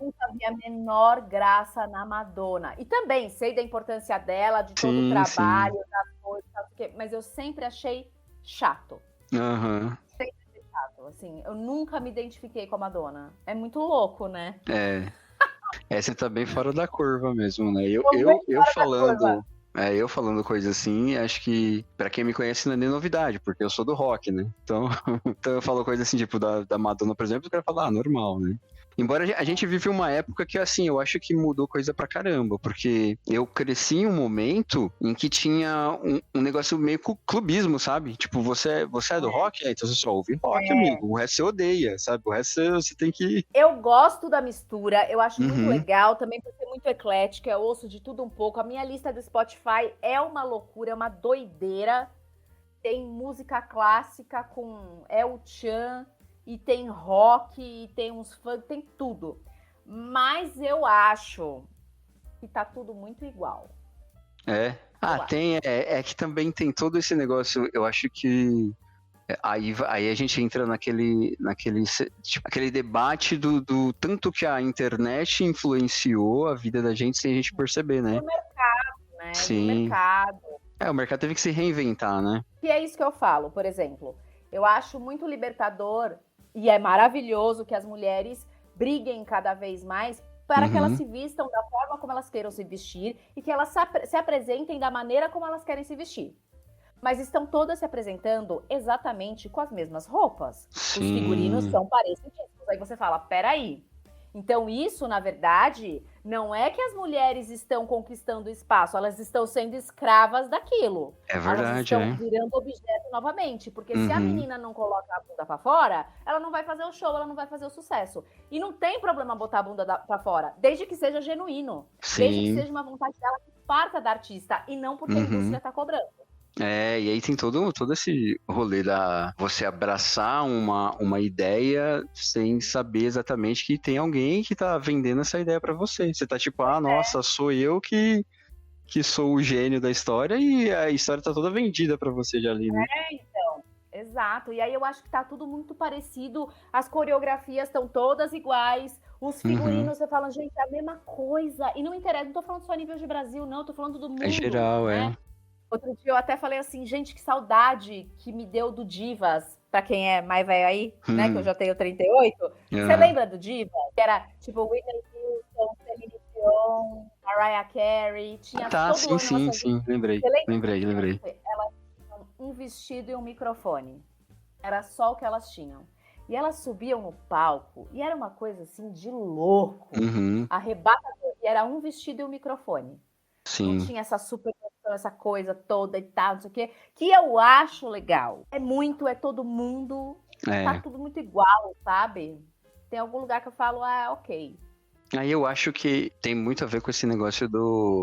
Speaker 5: Nunca vi a menor graça na Madonna. E também sei da importância dela, de todo o trabalho, das coisas, mas eu sempre achei chato. Sempre achei chato. Assim, eu nunca me identifiquei com a Madonna. É muito louco, né?
Speaker 4: Você tá bem fora da curva mesmo, né? Eu falando coisa assim, acho que pra quem me conhece não é nem novidade, porque eu sou do rock, né? Então eu falo coisa assim, tipo, da Madonna, por exemplo, eu quero falar, normal, né? Embora a gente vive uma época que, assim, eu acho que mudou coisa pra caramba, porque eu cresci em um momento em que tinha um negócio meio clubismo, sabe? Tipo, você é do rock? Então você só ouve rock, amigo. O resto você odeia, sabe? O resto você tem que...
Speaker 5: Eu gosto da mistura, eu acho muito legal, também por ser muito eclética, eu ouço de tudo um pouco. A minha lista do Spotify é uma loucura, é uma doideira. Tem música clássica com El Chan, e tem rock, e tem uns funk, tem tudo. Mas eu acho que tá tudo muito igual.
Speaker 4: É que também tem todo esse negócio, eu acho que aí a gente entra naquele tipo, aquele debate do tanto que a internet influenciou a vida da gente sem a gente perceber, né?
Speaker 5: No mercado, né?
Speaker 4: Sim.
Speaker 5: No mercado.
Speaker 4: O mercado teve que se reinventar, né?
Speaker 5: E é isso que eu falo, por exemplo. Eu acho muito libertador e é maravilhoso que as mulheres briguem cada vez mais para que elas se vistam da forma como elas queiram se vestir e que elas se apresentem da maneira como elas querem se vestir. mas estão todas se apresentando exatamente com as mesmas roupas.
Speaker 4: Sim.
Speaker 5: Os figurinos são parecidíssimos. Aí você fala, peraí. Então isso, na verdade, não é que as mulheres estão conquistando espaço, elas estão sendo escravas daquilo.
Speaker 4: É verdade,
Speaker 5: elas estão virando objeto novamente, porque se a menina não coloca a bunda pra fora, ela não vai fazer o show, ela não vai fazer o sucesso. E não tem problema botar a bunda pra fora, desde que seja genuíno, desde que seja uma vontade dela que parta da artista, e não porque a indústria tá cobrando.
Speaker 4: E aí tem todo esse rolê da você abraçar uma ideia sem saber exatamente que tem alguém que tá vendendo essa ideia pra você. Você tá tipo, nossa, sou eu que sou o gênio da história e a história tá toda vendida pra você já ali, né?
Speaker 5: Então, exato. E aí eu acho que tá tudo muito parecido, as coreografias estão todas iguais, os figurinos, você fala, gente, é a mesma coisa. E não interessa, não tô falando só a nível de Brasil, não, tô falando do mundo.
Speaker 4: É geral,
Speaker 5: né? Outro dia eu até falei assim, gente, que saudade que me deu do Divas, pra quem é mais velho aí, né, que eu já tenho 38. Você lembra do Divas? Que era, tipo, Whitney Houston, Celine Dion, Mariah Carey, tinha todo
Speaker 4: sim, lembrei.
Speaker 5: Elas tinham um vestido e um microfone. Era só o que elas tinham. E elas subiam no palco, e era uma coisa, assim, de louco. Arrebatador. E era um vestido e um microfone.
Speaker 4: Sim.
Speaker 5: Não tinha essa super essa coisa toda e tal, não sei o quê, que eu acho legal. É todo mundo, tá tudo muito igual, sabe? Tem algum lugar que eu falo, ok.
Speaker 4: Aí eu acho que tem muito a ver com esse negócio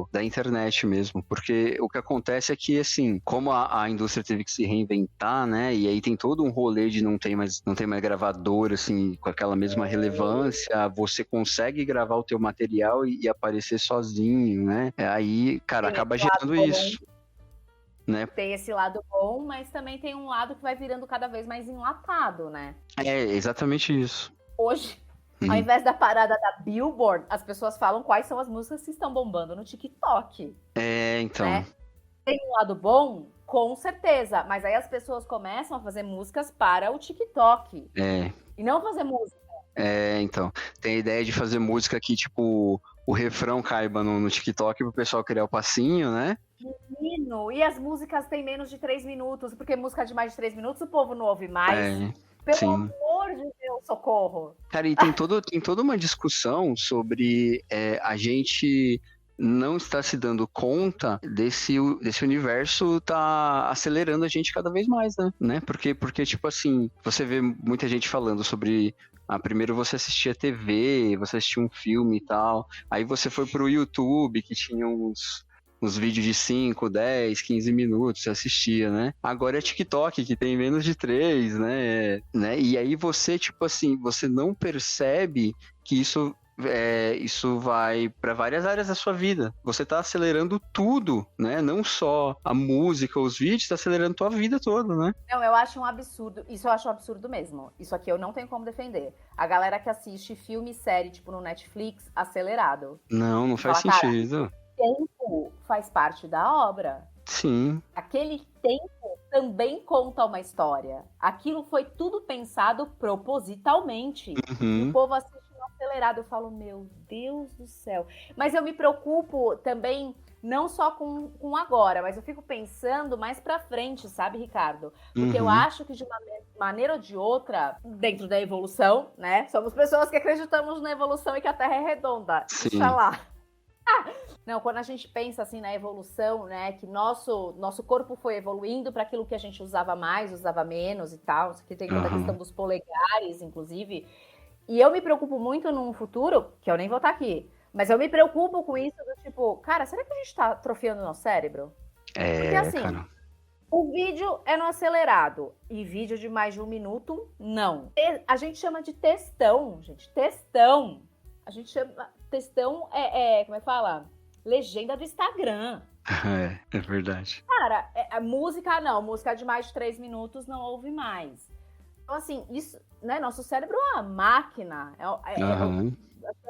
Speaker 4: da internet mesmo, porque o que acontece é que, assim, como a indústria teve que se reinventar, né, e aí tem todo um rolê de não tem mais gravador, assim, com aquela mesma relevância, você consegue gravar o teu material e aparecer sozinho, né, aí, cara, acaba gerando isso. Né?
Speaker 5: Tem esse lado bom, mas também tem um lado que vai virando cada vez mais enlatado, né?
Speaker 4: É, exatamente isso.
Speaker 5: Hoje, ao invés da parada da Billboard, as pessoas falam quais são as músicas que estão bombando no TikTok.
Speaker 4: Então.
Speaker 5: Né? Tem um lado bom, com certeza, mas aí as pessoas começam a fazer músicas para o TikTok. E não fazer música.
Speaker 4: Então. Tem a ideia de fazer música que, tipo, o refrão caiba no TikTok pro pessoal criar o passinho, né?
Speaker 5: Menino, e as músicas têm menos de 3 minutos, porque música de mais de 3 minutos o povo não ouve mais. Pelo amor de Deus, socorro.
Speaker 4: Cara, e tem toda uma discussão sobre a gente não estar se dando conta desse universo tá acelerando a gente cada vez mais, né? Porque, tipo assim, você vê muita gente falando sobre... primeiro você assistia TV, você assistia um filme e tal, aí você foi pro YouTube, que tinha uns vídeos de 5, 10, 15 minutos, você assistia, né? Agora é TikTok, que tem menos de 3, né? E aí você, tipo assim, você não percebe que isso vai para várias áreas da sua vida. Você tá acelerando tudo, né? Não só a música, os vídeos, tá acelerando tua vida toda, né?
Speaker 5: Não, eu acho um absurdo. Isso eu acho um absurdo mesmo. Isso aqui eu não tenho como defender. A galera que assiste filme e série, tipo no Netflix, acelerado.
Speaker 4: Não faz sentido.
Speaker 5: Tempo faz parte da obra.
Speaker 4: Sim.
Speaker 5: Aquele tempo também conta uma história. Aquilo foi tudo pensado propositalmente. E o povo assiste no acelerado. Eu falo, meu Deus do céu. Mas eu me preocupo também, não só com agora, mas eu fico pensando mais pra frente, sabe, Ricardo? Porque eu acho que de uma maneira ou de outra, dentro da evolução, né? Somos pessoas que acreditamos na evolução e que a Terra é redonda.
Speaker 4: Sim.
Speaker 5: Inxalá. Não, quando a gente pensa assim na evolução, né, que nosso corpo foi evoluindo para aquilo que a gente usava mais, usava menos e tal, que tem toda a questão dos polegares, inclusive, e eu me preocupo muito num futuro, que eu nem vou estar aqui, mas eu me preocupo com isso do tipo, cara, será que a gente tá atrofiando o nosso cérebro? Porque assim,
Speaker 4: cara.
Speaker 5: O vídeo é no acelerado, e vídeo de mais de 1 minuto, não. A gente chama de textão, gente, textão. A gente chama... Textão como é que fala? Legenda do Instagram.
Speaker 4: É verdade.
Speaker 5: Cara, música não. Música de mais de 3 minutos não ouve mais. Então, assim, isso, né? Nosso cérebro é uma máquina. Um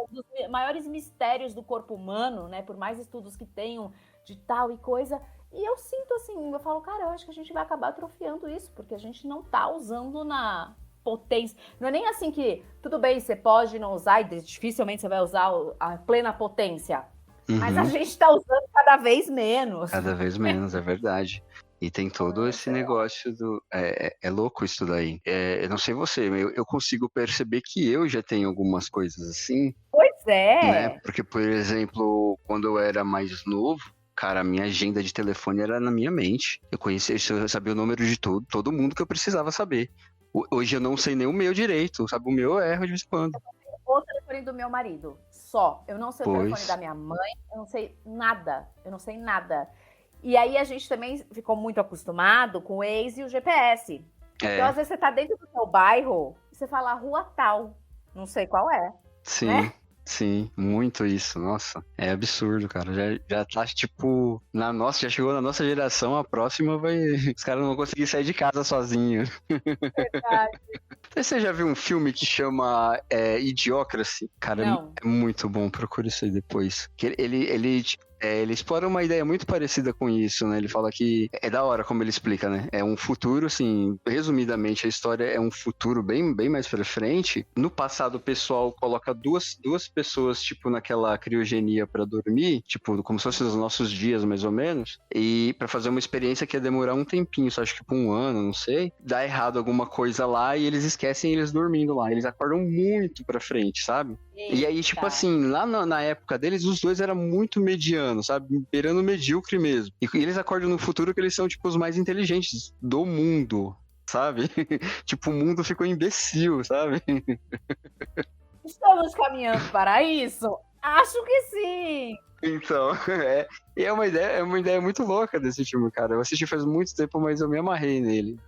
Speaker 5: dos maiores mistérios do corpo humano, né? Por mais estudos que tenham de tal e coisa. E eu sinto assim, eu falo, cara, eu acho que a gente vai acabar atrofiando isso, porque a gente não tá usando na... potência. Não é nem assim que, tudo bem, você pode não usar, e dificilmente você vai usar a plena potência. Mas a gente tá usando cada vez menos.
Speaker 4: Cada vez menos, é verdade. E tem todo esse negócio do... É louco isso daí. Eu não sei você, eu consigo perceber que eu já tenho algumas coisas assim,
Speaker 5: Pois é.
Speaker 4: né? Porque, por exemplo, quando eu era mais novo, cara, a minha agenda de telefone era na minha mente. Eu sabia o número de todo mundo que eu precisava saber. Hoje eu não sei nem o meu direito, sabe? O meu eu erro de vez em quando.
Speaker 5: O telefone do meu marido, só. Eu não sei o
Speaker 4: Pois.
Speaker 5: telefone da minha mãe, eu não sei nada. E aí a gente também ficou muito acostumado com o Waze e o GPS. Então, às vezes, você tá dentro do seu bairro e você fala rua tal. Não sei qual é.
Speaker 4: Sim,
Speaker 5: né?
Speaker 4: sim, muito isso. Nossa, é absurdo, cara. Já tá, tipo, já chegou na nossa geração, a próxima vai. Os caras não vão conseguir sair de casa sozinhos.
Speaker 5: Verdade.
Speaker 4: Você já viu um filme que chama Idiocracy? Cara,
Speaker 5: Não.
Speaker 4: é muito bom, procura isso aí depois. Que ele explora uma ideia muito parecida com isso, né? Ele fala que é da hora como ele explica, né? É um futuro, assim, resumidamente, a história é um futuro bem, bem mais pra frente. No passado, o pessoal coloca duas pessoas, tipo, naquela criogenia pra dormir, tipo, como se fossem os nossos dias, mais ou menos, e pra fazer uma experiência que ia demorar um tempinho, só acho que por um ano, não sei. Dá errado alguma coisa lá e eles esquecem eles dormindo lá. Eles acordam muito pra frente, sabe? E aí, tipo assim, lá na época deles, os dois eram muito medianos, sabe? Beirando medíocre mesmo. E eles acordam no futuro que eles são, tipo, os mais inteligentes do mundo, sabe? Tipo, o mundo ficou imbecil, sabe?
Speaker 5: Estamos caminhando para isso? Acho que sim.
Speaker 4: Então, e é uma ideia muito louca desse filme, cara. Eu assisti faz muito tempo, mas eu me amarrei nele.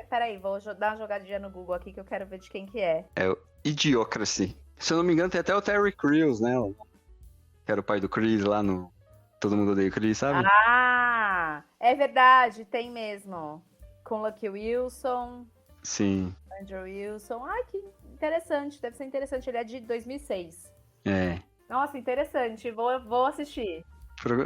Speaker 5: Peraí, vou dar uma jogadinha no Google aqui que eu quero ver de quem que é.
Speaker 4: É o Idiocracy. Se eu não me engano, tem até o Terry Crews, né? Que era o pai do Chris lá no Todo Mundo Odeia o Chris, sabe?
Speaker 5: Ah, é verdade, tem mesmo. Com Lucky Wilson,
Speaker 4: Sim.
Speaker 5: Andrew Wilson. Ai, que interessante, deve ser interessante. Ele é de 2006.
Speaker 4: É.
Speaker 5: Nossa, interessante, vou assistir.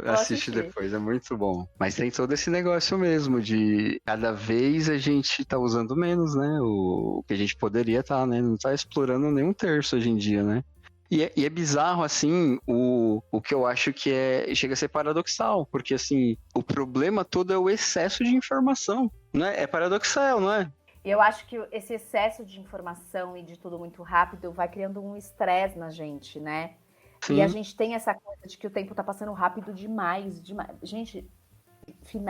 Speaker 4: Assiste depois, é muito bom. Mas tem todo esse negócio mesmo de cada vez a gente tá usando menos, né? O que a gente poderia tá, né? Não tá explorando nem um terço hoje em dia, né? E é bizarro, assim, o que eu acho que chega a ser paradoxal, porque, assim, o problema todo é o excesso de informação, né? É paradoxal, não é?
Speaker 5: Eu acho que esse excesso de informação e de tudo muito rápido vai criando um estresse na gente, né?
Speaker 4: Sim.
Speaker 5: E a gente tem essa coisa de que o tempo tá passando rápido demais. Gente,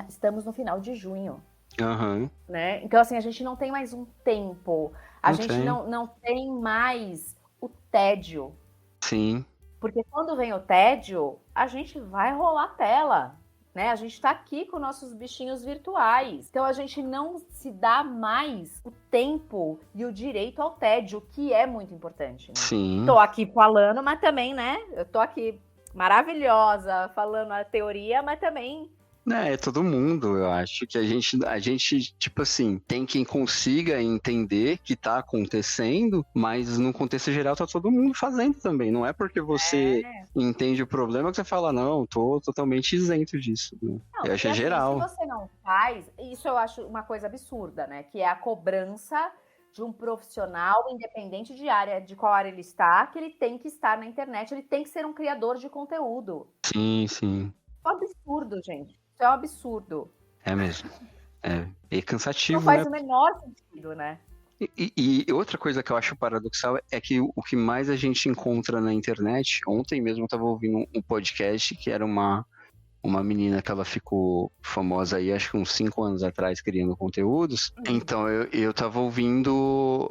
Speaker 5: estamos no final de junho.
Speaker 4: Uhum.
Speaker 5: Né? Então, assim, a gente não tem mais um tempo. A gente não tem mais o tédio.
Speaker 4: Sim.
Speaker 5: Porque quando vem o tédio, a gente vai rolar tela. Né? A gente tá aqui com nossos bichinhos virtuais. Então a gente não se dá mais o tempo e o direito ao tédio, que é muito importante. Né?
Speaker 4: Sim.
Speaker 5: Tô aqui falando, mas também, né? Eu tô aqui maravilhosa, falando a teoria, mas também...
Speaker 4: É todo mundo, eu acho que a gente, tipo assim, tem quem consiga entender que tá acontecendo, mas no contexto geral tá todo mundo fazendo também. Não é porque você entende o problema que você fala, não, tô totalmente isento disso. Né?
Speaker 5: Não,
Speaker 4: eu acho
Speaker 5: assim,
Speaker 4: geral.
Speaker 5: Se você não faz, isso eu acho uma coisa absurda, né? Que é a cobrança de um profissional, independente de qual área ele está, que ele tem que estar na internet, ele tem que ser um criador de conteúdo.
Speaker 4: Sim, sim.
Speaker 5: É um absurdo, gente. Isso é um absurdo.
Speaker 4: É mesmo. É cansativo,
Speaker 5: não faz
Speaker 4: né?
Speaker 5: o menor sentido, né?
Speaker 4: E outra coisa que eu acho paradoxal é que o que mais a gente encontra na internet, ontem mesmo eu tava ouvindo um podcast que era uma menina que ela ficou famosa aí, acho que uns 5 anos atrás, criando conteúdos. Então, eu tava ouvindo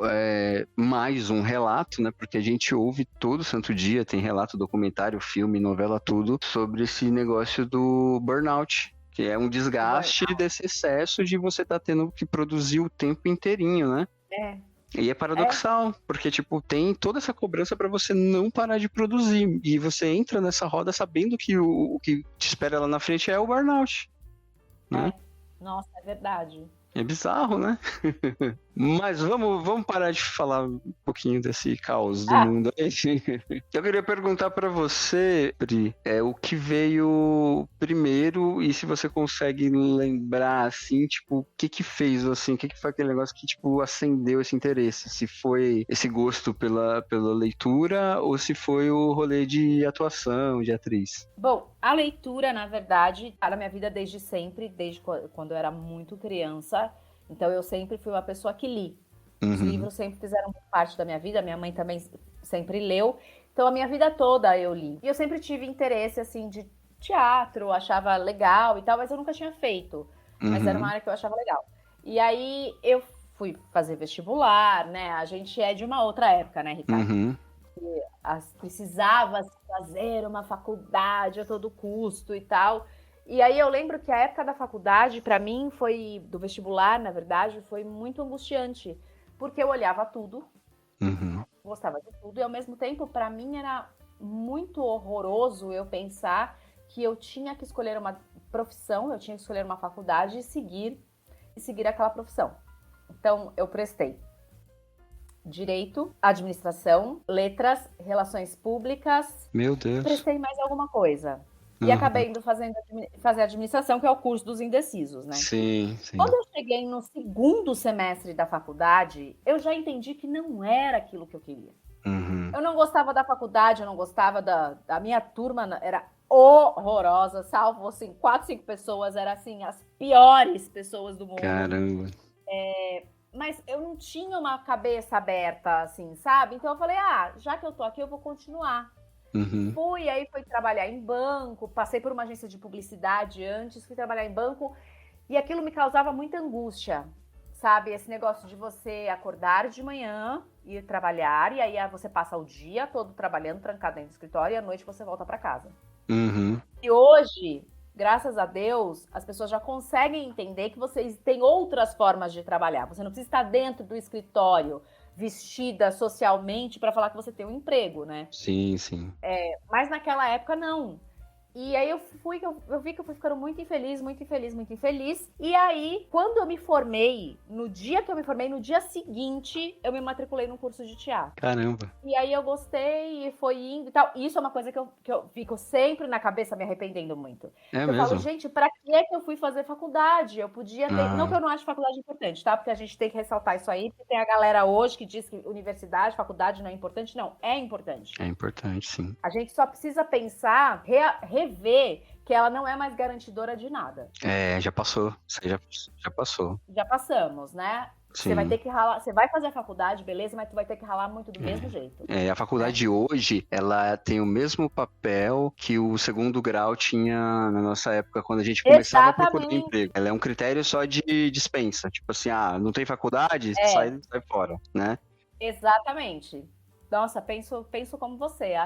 Speaker 4: mais um relato, né? Porque a gente ouve todo santo dia, tem relato, documentário, filme, novela, tudo, sobre esse negócio do burnout. Que é um desgaste desse excesso de você tá tendo que produzir o tempo inteirinho, né? E é paradoxal, porque, tipo, tem toda essa cobrança pra você não parar de produzir. E você entra nessa roda sabendo que o que te espera lá na frente é o burnout. Né?
Speaker 5: Nossa, é verdade.
Speaker 4: É bizarro, né? Mas vamos parar de falar um pouquinho desse caos do mundo aí. Eu queria perguntar pra você, Pri, o que veio primeiro e se você consegue lembrar, assim, tipo, o que fez, assim, o que foi aquele negócio que, tipo, acendeu esse interesse? Se foi esse gosto pela leitura ou se foi o rolê de atuação, de atriz?
Speaker 5: Bom, a leitura, na verdade, tá na minha vida desde sempre, desde quando eu era muito criança. Então, eu sempre fui uma pessoa que li. Os livros sempre fizeram parte da minha vida. Minha mãe também sempre leu. Então, a minha vida toda eu li. E eu sempre tive interesse, assim, de teatro. Achava legal e tal, mas eu nunca tinha feito. Mas era uma área que eu achava legal. E aí, eu fui fazer vestibular, né? A gente é de uma outra época, né, Ricardo? Precisava fazer uma faculdade a todo custo e tal. E aí eu lembro que a época da faculdade, pra mim, do vestibular, na verdade, foi muito angustiante. Porque eu olhava tudo, gostava de tudo, e ao mesmo tempo, pra mim, era muito horroroso eu pensar que eu tinha que escolher uma profissão, eu tinha que escolher uma faculdade e seguir aquela profissão. Então, eu prestei Direito, Administração, Letras, Relações Públicas.
Speaker 4: Meu Deus.
Speaker 5: Prestei mais alguma coisa. E acabei indo fazer administração, que é o curso dos indecisos, né?
Speaker 4: Sim.
Speaker 5: Quando eu cheguei no segundo semestre da faculdade, eu já entendi que não era aquilo que eu queria. Eu não gostava da faculdade, eu não gostava da minha turma, era horrorosa, salvo, assim, 4, 5 pessoas, eram, assim, as piores pessoas do mundo.
Speaker 4: Caramba.
Speaker 5: Mas eu não tinha uma cabeça aberta, assim, sabe? Então eu falei, já que eu tô aqui, eu vou continuar. Fui trabalhar em banco, passei por uma agência de publicidade antes, fui trabalhar em banco e aquilo me causava muita angústia, sabe? Esse negócio de você acordar de manhã, ir trabalhar e aí você passa o dia todo trabalhando, trancado dentro do escritório e à noite você volta para casa. E hoje, graças a Deus, as pessoas já conseguem entender que vocês têm outras formas de trabalhar. Você não precisa estar dentro do escritório, vestida socialmente para falar que você tem um emprego, né?
Speaker 4: Sim.
Speaker 5: Mas naquela época, não. E aí eu vi que eu fui ficando muito infeliz. E aí, quando eu me formei, no dia seguinte, eu me matriculei num curso de teatro.
Speaker 4: Caramba.
Speaker 5: E aí eu gostei e foi indo e tal. Isso é uma coisa que eu fico sempre na cabeça me arrependendo muito. Eu
Speaker 4: mesmo?
Speaker 5: falo, gente, pra que é que eu fui fazer faculdade? Eu podia ter... Não que eu não acho faculdade importante, tá? Porque a gente tem que ressaltar isso aí, porque tem a galera hoje que diz que universidade, faculdade não é importante. Não, é importante.
Speaker 4: É importante, sim.
Speaker 5: A gente só precisa pensar, rever que ela não é mais garantidora de nada.
Speaker 4: Já passou. Isso aí já passou.
Speaker 5: Já passamos, né?
Speaker 4: Sim.
Speaker 5: Você vai ter que ralar. Você vai fazer a faculdade, beleza, mas tu vai ter que ralar muito do mesmo jeito.
Speaker 4: A faculdade de hoje, ela tem o mesmo papel que o segundo grau tinha na nossa época, quando a gente começava a procurar emprego. Ela é um critério só de dispensa. Tipo assim, não tem faculdade, sai fora, né?
Speaker 5: Exatamente. Nossa, penso como você,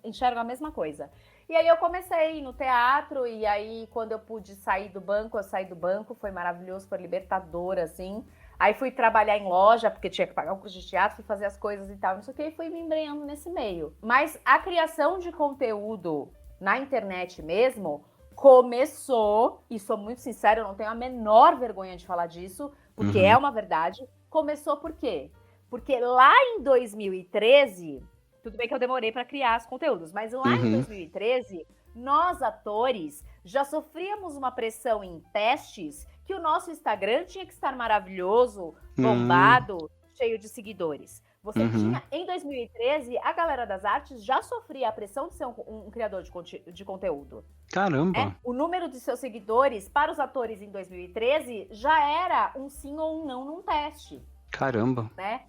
Speaker 5: enxergo a mesma coisa. E aí eu comecei no teatro, e aí quando eu pude sair do banco, eu saí do banco, foi maravilhoso, foi libertador, assim. Aí fui trabalhar em loja, porque tinha que pagar o curso de teatro, fui fazer as coisas e tal, não sei o que, e fui me embrenhando nesse meio. Mas a criação de conteúdo na internet mesmo começou, e sou muito sincera, eu não tenho a menor vergonha de falar disso, porque é uma verdade. Começou por quê? Porque lá em 2013, tudo bem que eu demorei para criar os conteúdos, mas lá em 2013, nós atores já sofríamos uma pressão em testes que o nosso Instagram tinha que estar maravilhoso, bombado, cheio de seguidores. Você tinha, em 2013, a galera das artes já sofria a pressão de ser um criador de conteúdo.
Speaker 4: Caramba!
Speaker 5: O número de seus seguidores para os atores em 2013 já era um sim ou um não num teste.
Speaker 4: Caramba!
Speaker 5: Né?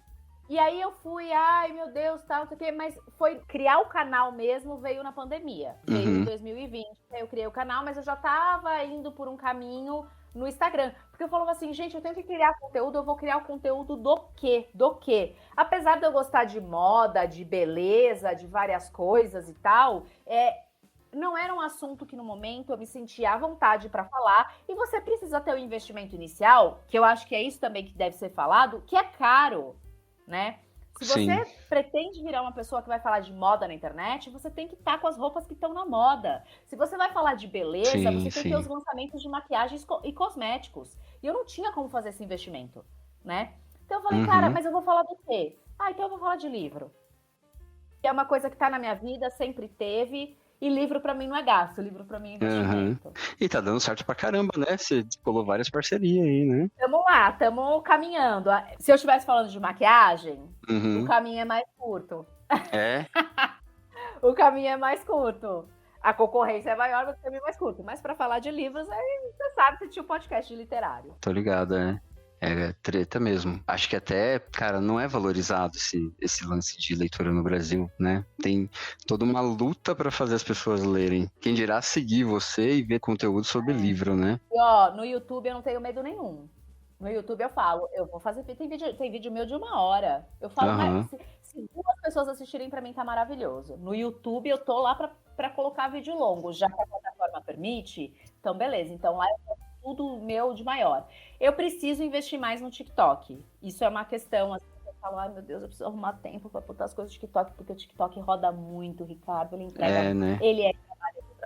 Speaker 5: E aí eu fui, ai meu Deus, tal, não sei o quê, mas foi criar o canal mesmo, veio na pandemia. Veio em 2020, eu criei o canal, mas eu já tava indo por um caminho no Instagram. Porque eu falava assim, gente, eu tenho que criar conteúdo, eu vou criar o conteúdo do quê? Do quê? Apesar de eu gostar de moda, de beleza, de várias coisas e tal, não era um assunto que no momento eu me sentia à vontade para falar, e você precisa ter um investimento inicial, que eu acho que é isso também que deve ser falado, que é caro. Né? Se você pretende virar uma pessoa que vai falar de moda na internet, você tem que estar com as roupas que estão na moda. Se você vai falar de beleza, você tem que ter os lançamentos de maquiagens e cosméticos. E eu não tinha como fazer esse investimento, né? Então eu falei, cara, mas eu vou falar do quê? Então eu vou falar de livro. Que é uma coisa que tá na minha vida, sempre teve. E livro pra mim não é gasto, livro pra mim é investimento.
Speaker 4: E tá dando certo pra caramba, né? Você colou várias parcerias aí, né?
Speaker 5: Tamo lá, tamo caminhando. Se eu estivesse falando de maquiagem, o caminho é mais curto.
Speaker 4: É?
Speaker 5: O caminho é mais curto. A concorrência é maior, mas o caminho é mais curto. Mas pra falar de livros, aí você sabe se tinha um podcast de literário.
Speaker 4: Tô ligado, É treta mesmo. Acho que até, cara, não é valorizado esse lance de leitura no Brasil, né? Tem toda uma luta pra fazer as pessoas lerem. Quem dirá seguir você e ver conteúdo sobre livro, né?
Speaker 5: E no YouTube eu não tenho medo nenhum. No YouTube eu falo, eu vou fazer. Tem vídeo meu de 1 hora. Eu falo, mas se 2 pessoas assistirem, pra mim tá maravilhoso. No YouTube eu tô lá pra colocar vídeo longo, já que a plataforma permite. Então, beleza. Então lá eu faço tudo meu de maior. Eu preciso investir mais no TikTok. Isso é uma questão, assim, eu falo, ai meu Deus, eu preciso arrumar tempo pra botar as coisas no TikTok, porque o TikTok roda muito, Ricardo, ele entrega,
Speaker 4: né?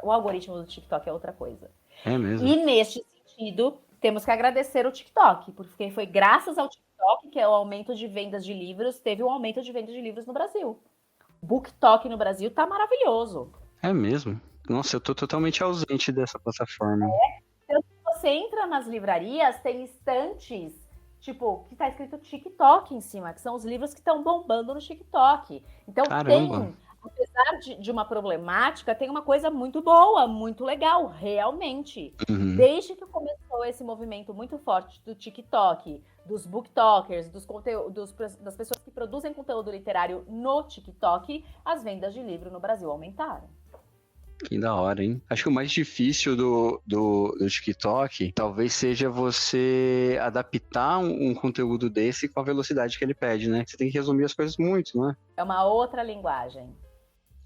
Speaker 5: O algoritmo do TikTok é outra coisa.
Speaker 4: É mesmo.
Speaker 5: E neste sentido, temos que agradecer o TikTok, porque foi graças ao TikTok que é o aumento de vendas de livros, teve um aumento de vendas de livros no Brasil. O BookTok no Brasil tá maravilhoso.
Speaker 4: É mesmo? Nossa, eu tô totalmente ausente dessa plataforma.
Speaker 5: Você entra nas livrarias, tem estantes, tipo, que tá escrito TikTok em cima, que são os livros que estão bombando no TikTok. Então
Speaker 4: Caramba.
Speaker 5: apesar de uma problemática, tem uma coisa muito boa, muito legal, realmente. Desde que começou esse movimento muito forte do TikTok, dos booktokers, das pessoas que produzem conteúdo literário no TikTok, as vendas de livro no Brasil aumentaram.
Speaker 4: Que da hora, hein? Acho que o mais difícil do TikTok talvez seja você adaptar um conteúdo desse com a velocidade que ele pede, né? Você tem que resumir as coisas muito, né?
Speaker 5: É uma outra linguagem.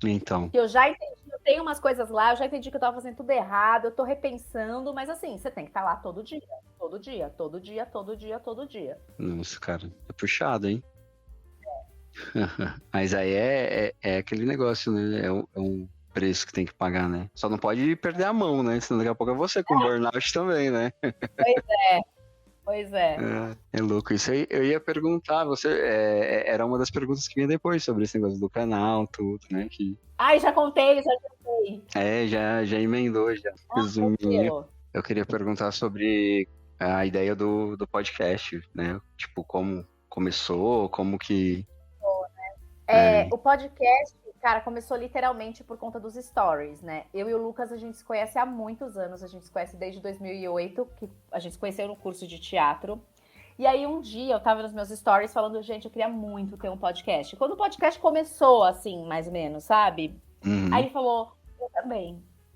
Speaker 4: Então.
Speaker 5: Que eu já entendi, eu tenho umas coisas lá, eu já entendi que eu tava fazendo tudo errado, eu tô repensando, mas assim, você tem que estar lá todo dia. Todo dia, todo dia, todo dia, todo dia.
Speaker 4: Nossa, cara, é puxado, hein? Mas aí é aquele negócio, né? É um preço que tem que pagar, né? Só não pode perder a mão, né? Senão daqui a pouco é você com burnout também, né?
Speaker 5: Pois é.
Speaker 4: É louco. Isso aí eu ia perguntar, era uma das perguntas que vinha depois sobre esse negócio do canal, tudo, né?
Speaker 5: Ai, já contei.
Speaker 4: Já emendou, já. Resuminho. Eu queria perguntar sobre a ideia do podcast, né? Tipo, como começou, como que...
Speaker 5: O podcast, cara, começou literalmente por conta dos stories, né? Eu e o Lucas, a gente se conhece há muitos anos, a gente se conhece desde 2008, que a gente se conheceu no curso de teatro. E aí um dia eu tava nos meus stories falando, gente, eu queria muito ter um podcast. Quando o podcast começou, assim, mais ou menos, sabe? Aí ele falou,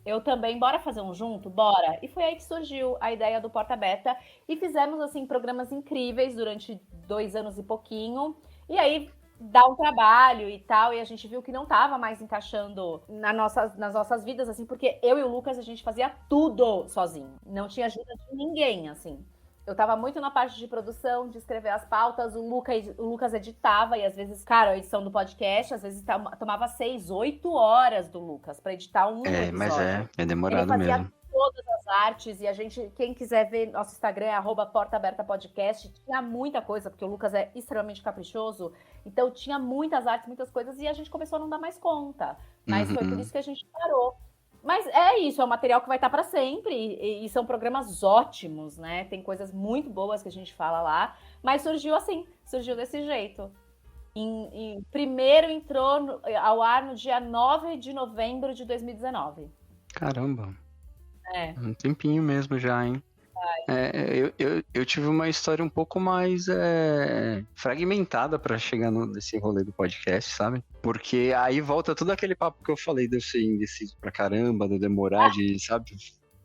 Speaker 5: eu também, bora fazer um junto? Bora! E foi aí que surgiu a ideia do Porta Beta. E fizemos, assim, programas incríveis durante 2 anos e pouquinho. E aí dá um trabalho e tal, e a gente viu que não tava mais encaixando nas nossas vidas, assim, porque eu e o Lucas, a gente fazia tudo sozinho. Não tinha ajuda de ninguém, assim. Eu tava muito na parte de produção, de escrever as pautas, o Lucas editava, e às vezes, cara, a edição do podcast, às vezes tomava 6, 8 horas do Lucas pra editar um episódio.
Speaker 4: Mas é demorado mesmo.
Speaker 5: Ele fazia todas as artes, e a gente, quem quiser ver nosso Instagram é @portaabertapodcast, tinha muita coisa, porque o Lucas é extremamente caprichoso, então tinha muitas artes, muitas coisas, e a gente começou a não dar mais conta. Mas foi por isso que a gente parou. Mas é isso, é um material que vai estar para sempre, e são programas ótimos, né? Tem coisas muito boas que a gente fala lá, mas surgiu assim, surgiu desse jeito. Primeiro entrou ao ar no dia 9 de novembro de 2019.
Speaker 4: Caramba. Um tempinho mesmo já, hein? Eu tive uma história um pouco mais fragmentada pra chegar nesse rolê do podcast, sabe? Porque aí volta todo aquele papo que eu falei de eu ser indeciso pra caramba, de eu demorar, sabe?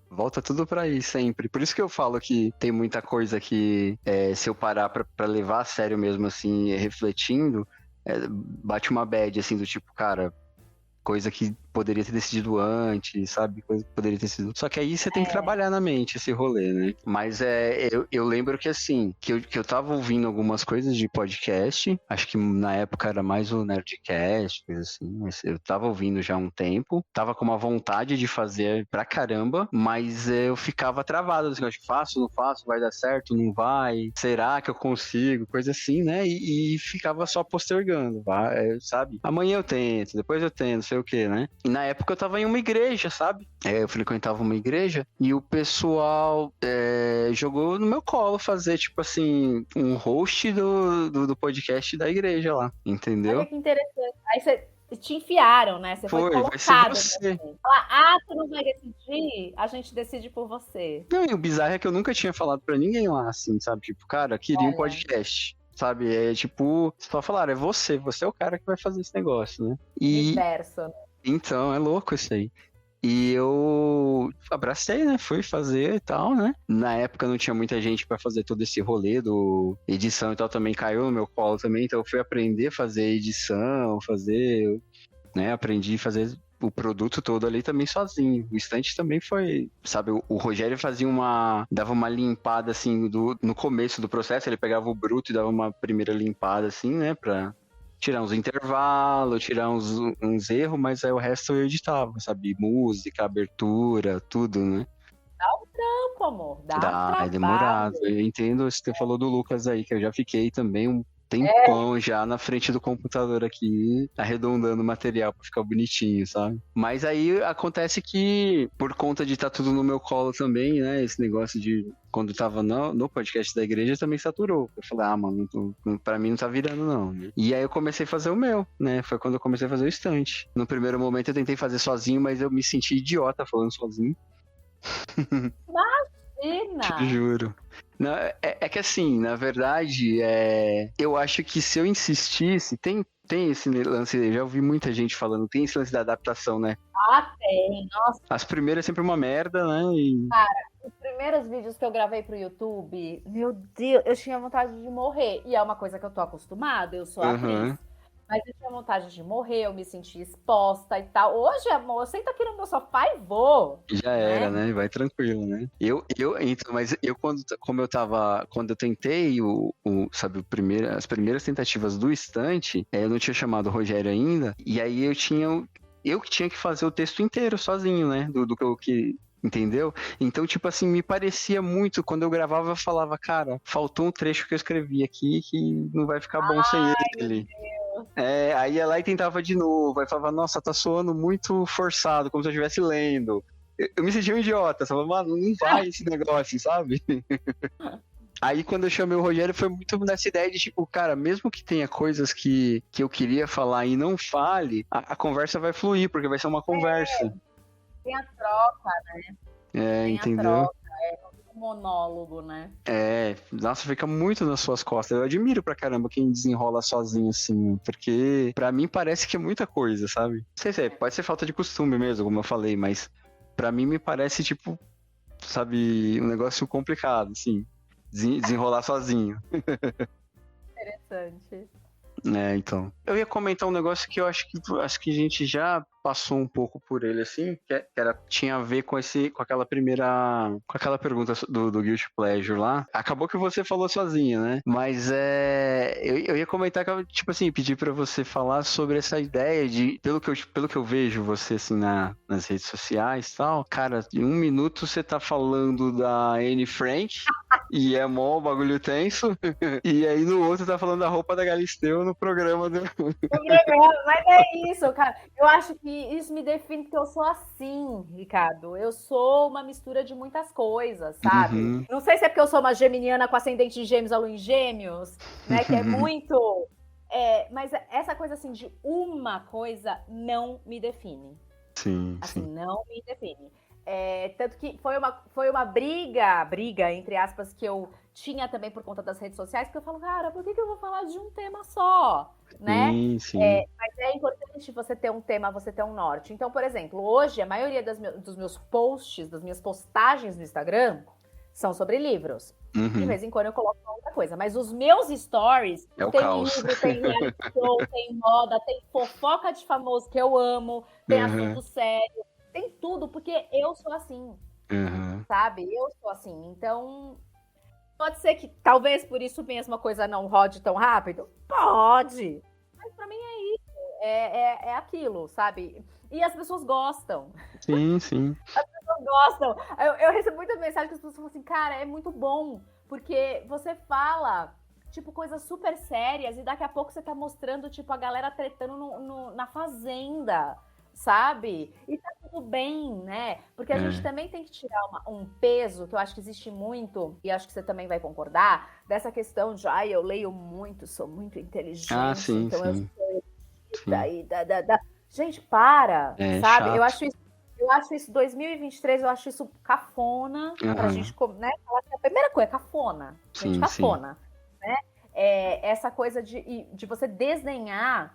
Speaker 4: Volta tudo pra aí sempre. Por isso que eu falo que tem muita coisa que, se eu parar pra levar a sério mesmo, assim, refletindo, bate uma bad, assim, do tipo, cara, coisa que poderia ter decidido antes, sabe? Coisa que poderia ter sido. Só que aí você tem que trabalhar na mente esse rolê, né? Mas eu lembro que assim, que eu tava ouvindo algumas coisas de podcast, acho que na época era mais o Nerdcast, coisa assim, mas eu tava ouvindo já há um tempo, tava com uma vontade de fazer pra caramba, mas eu ficava travado, assim, acho que faço, não faço, vai dar certo, não vai, será que eu consigo, coisa assim, né? E ficava só postergando, sabe? Amanhã eu tento, depois eu tento, não sei o que, né? E na época eu tava em uma igreja, sabe? Eu frequentava uma igreja e o pessoal jogou no meu colo fazer, tipo assim, um host do podcast da igreja lá, entendeu?
Speaker 5: Olha que interessante. Aí você te enfiaram, né? Você foi
Speaker 4: vai ser
Speaker 5: colocado.
Speaker 4: você.
Speaker 5: Falar, tu não vai decidir? A gente decide por você.
Speaker 4: Não, e o bizarro é que eu nunca tinha falado pra ninguém lá, assim, sabe? Tipo, cara, queria um podcast. Sabe, tipo, só falaram, é você é o cara que vai fazer esse negócio, né?
Speaker 5: Universo, né?
Speaker 4: Então, é louco isso aí. E eu abracei, né? Fui fazer e tal, né? Na época não tinha muita gente pra fazer todo esse rolê do edição e tal, também caiu no meu colo também, então eu fui aprender a fazer edição, né? Aprendi a fazer o produto todo ali também sozinho. O estante também foi, sabe, o Rogério dava uma limpada assim no começo do processo, ele pegava o bruto e dava uma primeira limpada assim, né, pra tirar uns intervalos, tirar uns erros, mas aí o resto eu editava, sabe, música, abertura, tudo, né.
Speaker 5: Dá um trampo, amor. Dá
Speaker 4: É demorado. Eu entendo isso que você falou do Lucas aí, que eu já fiquei também um tempão já na frente do computador aqui, arredondando o material pra ficar bonitinho, sabe? Mas aí acontece que, por conta de estar tudo no meu colo também, né? Esse negócio de quando tava no podcast da igreja também saturou. Eu falei, mano, pra mim não tá virando não, né? E aí eu comecei a fazer o meu, né? Foi quando eu comecei a fazer o estante. No primeiro momento eu tentei fazer sozinho, mas eu me senti idiota falando sozinho.
Speaker 5: Imagina!
Speaker 4: Te juro. Não, é que assim, na verdade, eu acho que se eu insistisse, tem esse lance, eu já ouvi muita gente falando, tem esse lance da adaptação, né?
Speaker 5: Tem, nossa.
Speaker 4: As primeiras é sempre uma merda, né?
Speaker 5: Cara, os primeiros vídeos que eu gravei pro YouTube, meu Deus, eu tinha vontade de morrer. E é uma coisa que eu tô acostumada, eu sou atriz. Mas eu tinha vontade de morrer, eu me senti exposta e tal. Hoje, amor, eu sento aqui no meu sofá e vou.
Speaker 4: Já era, né? Vai tranquilo, né? Então, mas eu quando eu tentei as primeiras tentativas do estante, eu não tinha chamado o Rogério ainda, e aí eu que tinha que fazer o texto inteiro sozinho, né? Do que entendeu? Então, tipo assim, me parecia muito, quando eu gravava, eu falava, cara, faltou um trecho que eu escrevi aqui que não vai ficar bom sem ele. Aí ia lá e tentava de novo, aí falava, nossa, tá soando muito forçado, como se eu estivesse lendo. Eu me sentia um idiota, falava, mano, não vai esse negócio, sabe? Aí quando eu chamei o Rogério foi muito nessa ideia de tipo, cara, mesmo que tenha coisas que eu queria falar e não fale, a conversa vai fluir, porque vai ser uma conversa.
Speaker 5: Tem a troca, né? Tem
Speaker 4: entendeu?
Speaker 5: A troca, um monólogo, né?
Speaker 4: Nossa, fica muito nas suas costas. Eu admiro pra caramba quem desenrola sozinho assim, porque pra mim parece que é muita coisa, sabe? Não sei se pode ser falta de costume mesmo, como eu falei, mas pra mim me parece tipo, sabe, um negócio complicado, assim, desenrolar sozinho.
Speaker 5: Interessante.
Speaker 4: Então. Eu ia comentar um negócio que eu acho que a gente já passou um pouco por ele, assim, que tinha a ver com aquela pergunta do Guilty Pleasure lá. Acabou que você falou sozinho, né? Mas eu ia comentar que, tipo assim, pedir pra você falar sobre essa ideia de, pelo que eu vejo você, assim, nas redes sociais e tal, cara, em 1 minuto você tá falando da Anne Frank, e é mó bagulho tenso, e aí no outro tá falando da roupa da Galisteu no programa do...
Speaker 5: Mas é isso, cara. Eu acho que isso me define porque eu sou assim, Ricardo. Eu sou uma mistura de muitas coisas, sabe? Não sei se é porque eu sou uma geminiana com ascendente em gêmeos, a lua em gêmeos, né? Que é muito... mas essa coisa assim de uma coisa não me define.
Speaker 4: Sim,
Speaker 5: assim,
Speaker 4: sim.
Speaker 5: Não me define. Tanto que foi uma briga, entre aspas, que eu tinha também por conta das redes sociais, porque eu falo, cara, por que eu vou falar de um tema só? Né?
Speaker 4: Sim.
Speaker 5: Mas é importante você ter um tema, você ter um norte. Então, por exemplo, hoje a maioria dos meus posts, das minhas postagens no Instagram são sobre livros. De vez em quando eu coloco outra coisa. Mas os meus stories tem
Speaker 4: caos.
Speaker 5: livro, tem reality show, tem moda, tem fofoca de famoso que eu amo, tem assunto sério, tem tudo, porque eu sou assim, sabe? Eu sou assim, então pode ser que talvez por isso mesmo a coisa não rode tão rápido? Pode, mas pra mim é isso, é aquilo, sabe? E as pessoas gostam.
Speaker 4: Sim.
Speaker 5: As pessoas gostam. Eu recebo muitas mensagens que as pessoas falam assim, cara, é muito bom, porque você fala, tipo, coisas super sérias e daqui a pouco você tá mostrando, tipo, a galera tretando na fazenda, sabe? E tá tudo bem, né? Porque a gente também tem que tirar um peso, que eu acho que existe muito, e acho que você também vai concordar, dessa questão de, eu leio muito, sou muito inteligente, então eu sei daí, Gente, para, sabe?
Speaker 4: Chato.
Speaker 5: Eu acho isso 2023, eu acho isso cafona pra gente, né? Falar que a primeira coisa é cafona, gente, cafona, né? Essa coisa de você desdenhar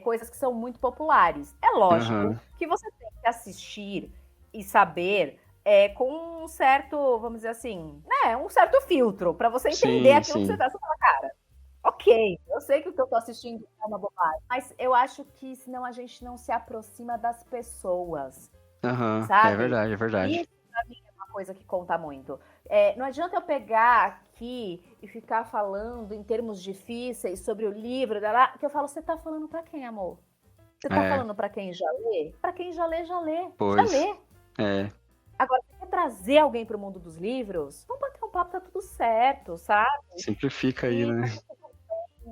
Speaker 5: coisas que são muito populares. É lógico que você tem que assistir e saber com um certo, vamos dizer assim, né? Um certo filtro pra você entender aquilo que você tá. Você fala, cara, ok, eu sei que o que eu tô assistindo é uma bobagem, mas eu acho que senão a gente não se aproxima das pessoas, sabe?
Speaker 4: É verdade.
Speaker 5: Isso pra mim é uma coisa que conta muito. Não adianta eu pegar aqui e ficar falando em termos difíceis sobre o livro, que eu falo, você tá falando pra quem, amor? Você tá falando pra quem já lê? Pra quem já lê, já lê.
Speaker 4: Pois.
Speaker 5: Já lê. Agora, você quer trazer alguém pro mundo dos livros? Vamos bater um papo, tá tudo certo, sabe?
Speaker 4: Simplifica aí, né?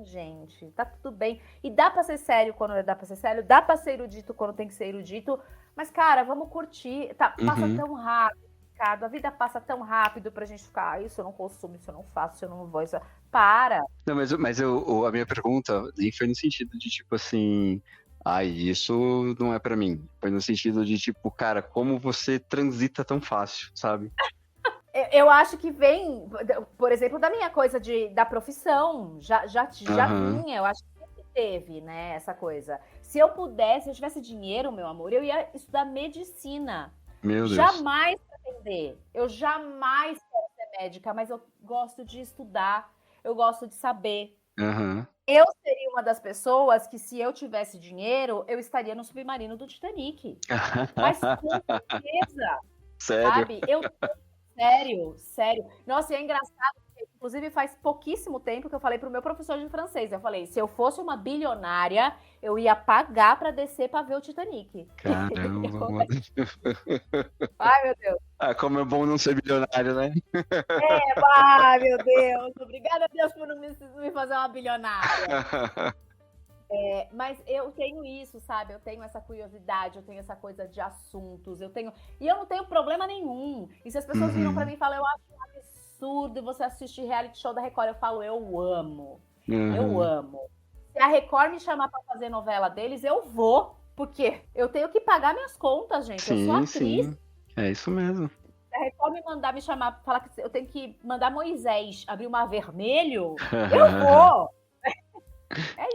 Speaker 5: Gente, tá tudo bem. E dá pra ser sério quando dá pra ser sério, dá pra ser erudito quando tem que ser erudito, mas, cara, vamos curtir. Passa tão rápido, a vida passa tão rápido pra gente ficar, isso eu não consumo, isso eu não faço, isso eu não vou, isso... Para!
Speaker 4: Não, mas a minha pergunta nem foi no sentido de, tipo assim, isso não é pra mim. Foi no sentido de, tipo, cara, como você transita tão fácil, sabe?
Speaker 5: Eu acho que vem, por exemplo, da minha coisa da profissão, já vinha, eu acho que sempre teve, né, essa coisa. Se eu tivesse dinheiro, meu amor, eu ia estudar medicina.
Speaker 4: Meu Deus.
Speaker 5: Jamais pretender. Eu jamais quero ser médica, mas eu gosto de estudar, eu gosto de saber. Eu seria uma das pessoas que, se eu tivesse dinheiro, eu estaria no submarino do Titanic. Mas com certeza.
Speaker 4: Sério?
Speaker 5: Sabe? Sério. Nossa, e é engraçado, porque, inclusive, faz pouquíssimo tempo que eu falei pro meu professor de francês. Eu falei, se eu fosse uma bilionária, eu ia pagar pra descer pra ver o Titanic.
Speaker 4: Caramba,
Speaker 5: Ai, meu Deus.
Speaker 4: Como é bom não ser bilionário, né?
Speaker 5: Ai, meu Deus. Obrigada a Deus por não me fazer uma bilionária. Mas eu tenho isso, sabe? Eu tenho essa curiosidade, eu tenho essa coisa de assuntos, e eu não tenho problema nenhum. E se as pessoas viram pra mim e falam, eu acho um absurdo você assistir reality show da Record, eu falo, eu amo. Eu amo. Se a Record me chamar pra fazer novela deles, eu vou, porque eu tenho que pagar minhas contas, gente. Eu sou atriz.
Speaker 4: Sim. É isso mesmo.
Speaker 5: Se a Record me chamar, falar que eu tenho que mandar Moisés abrir o Mar Vermelho, eu vou.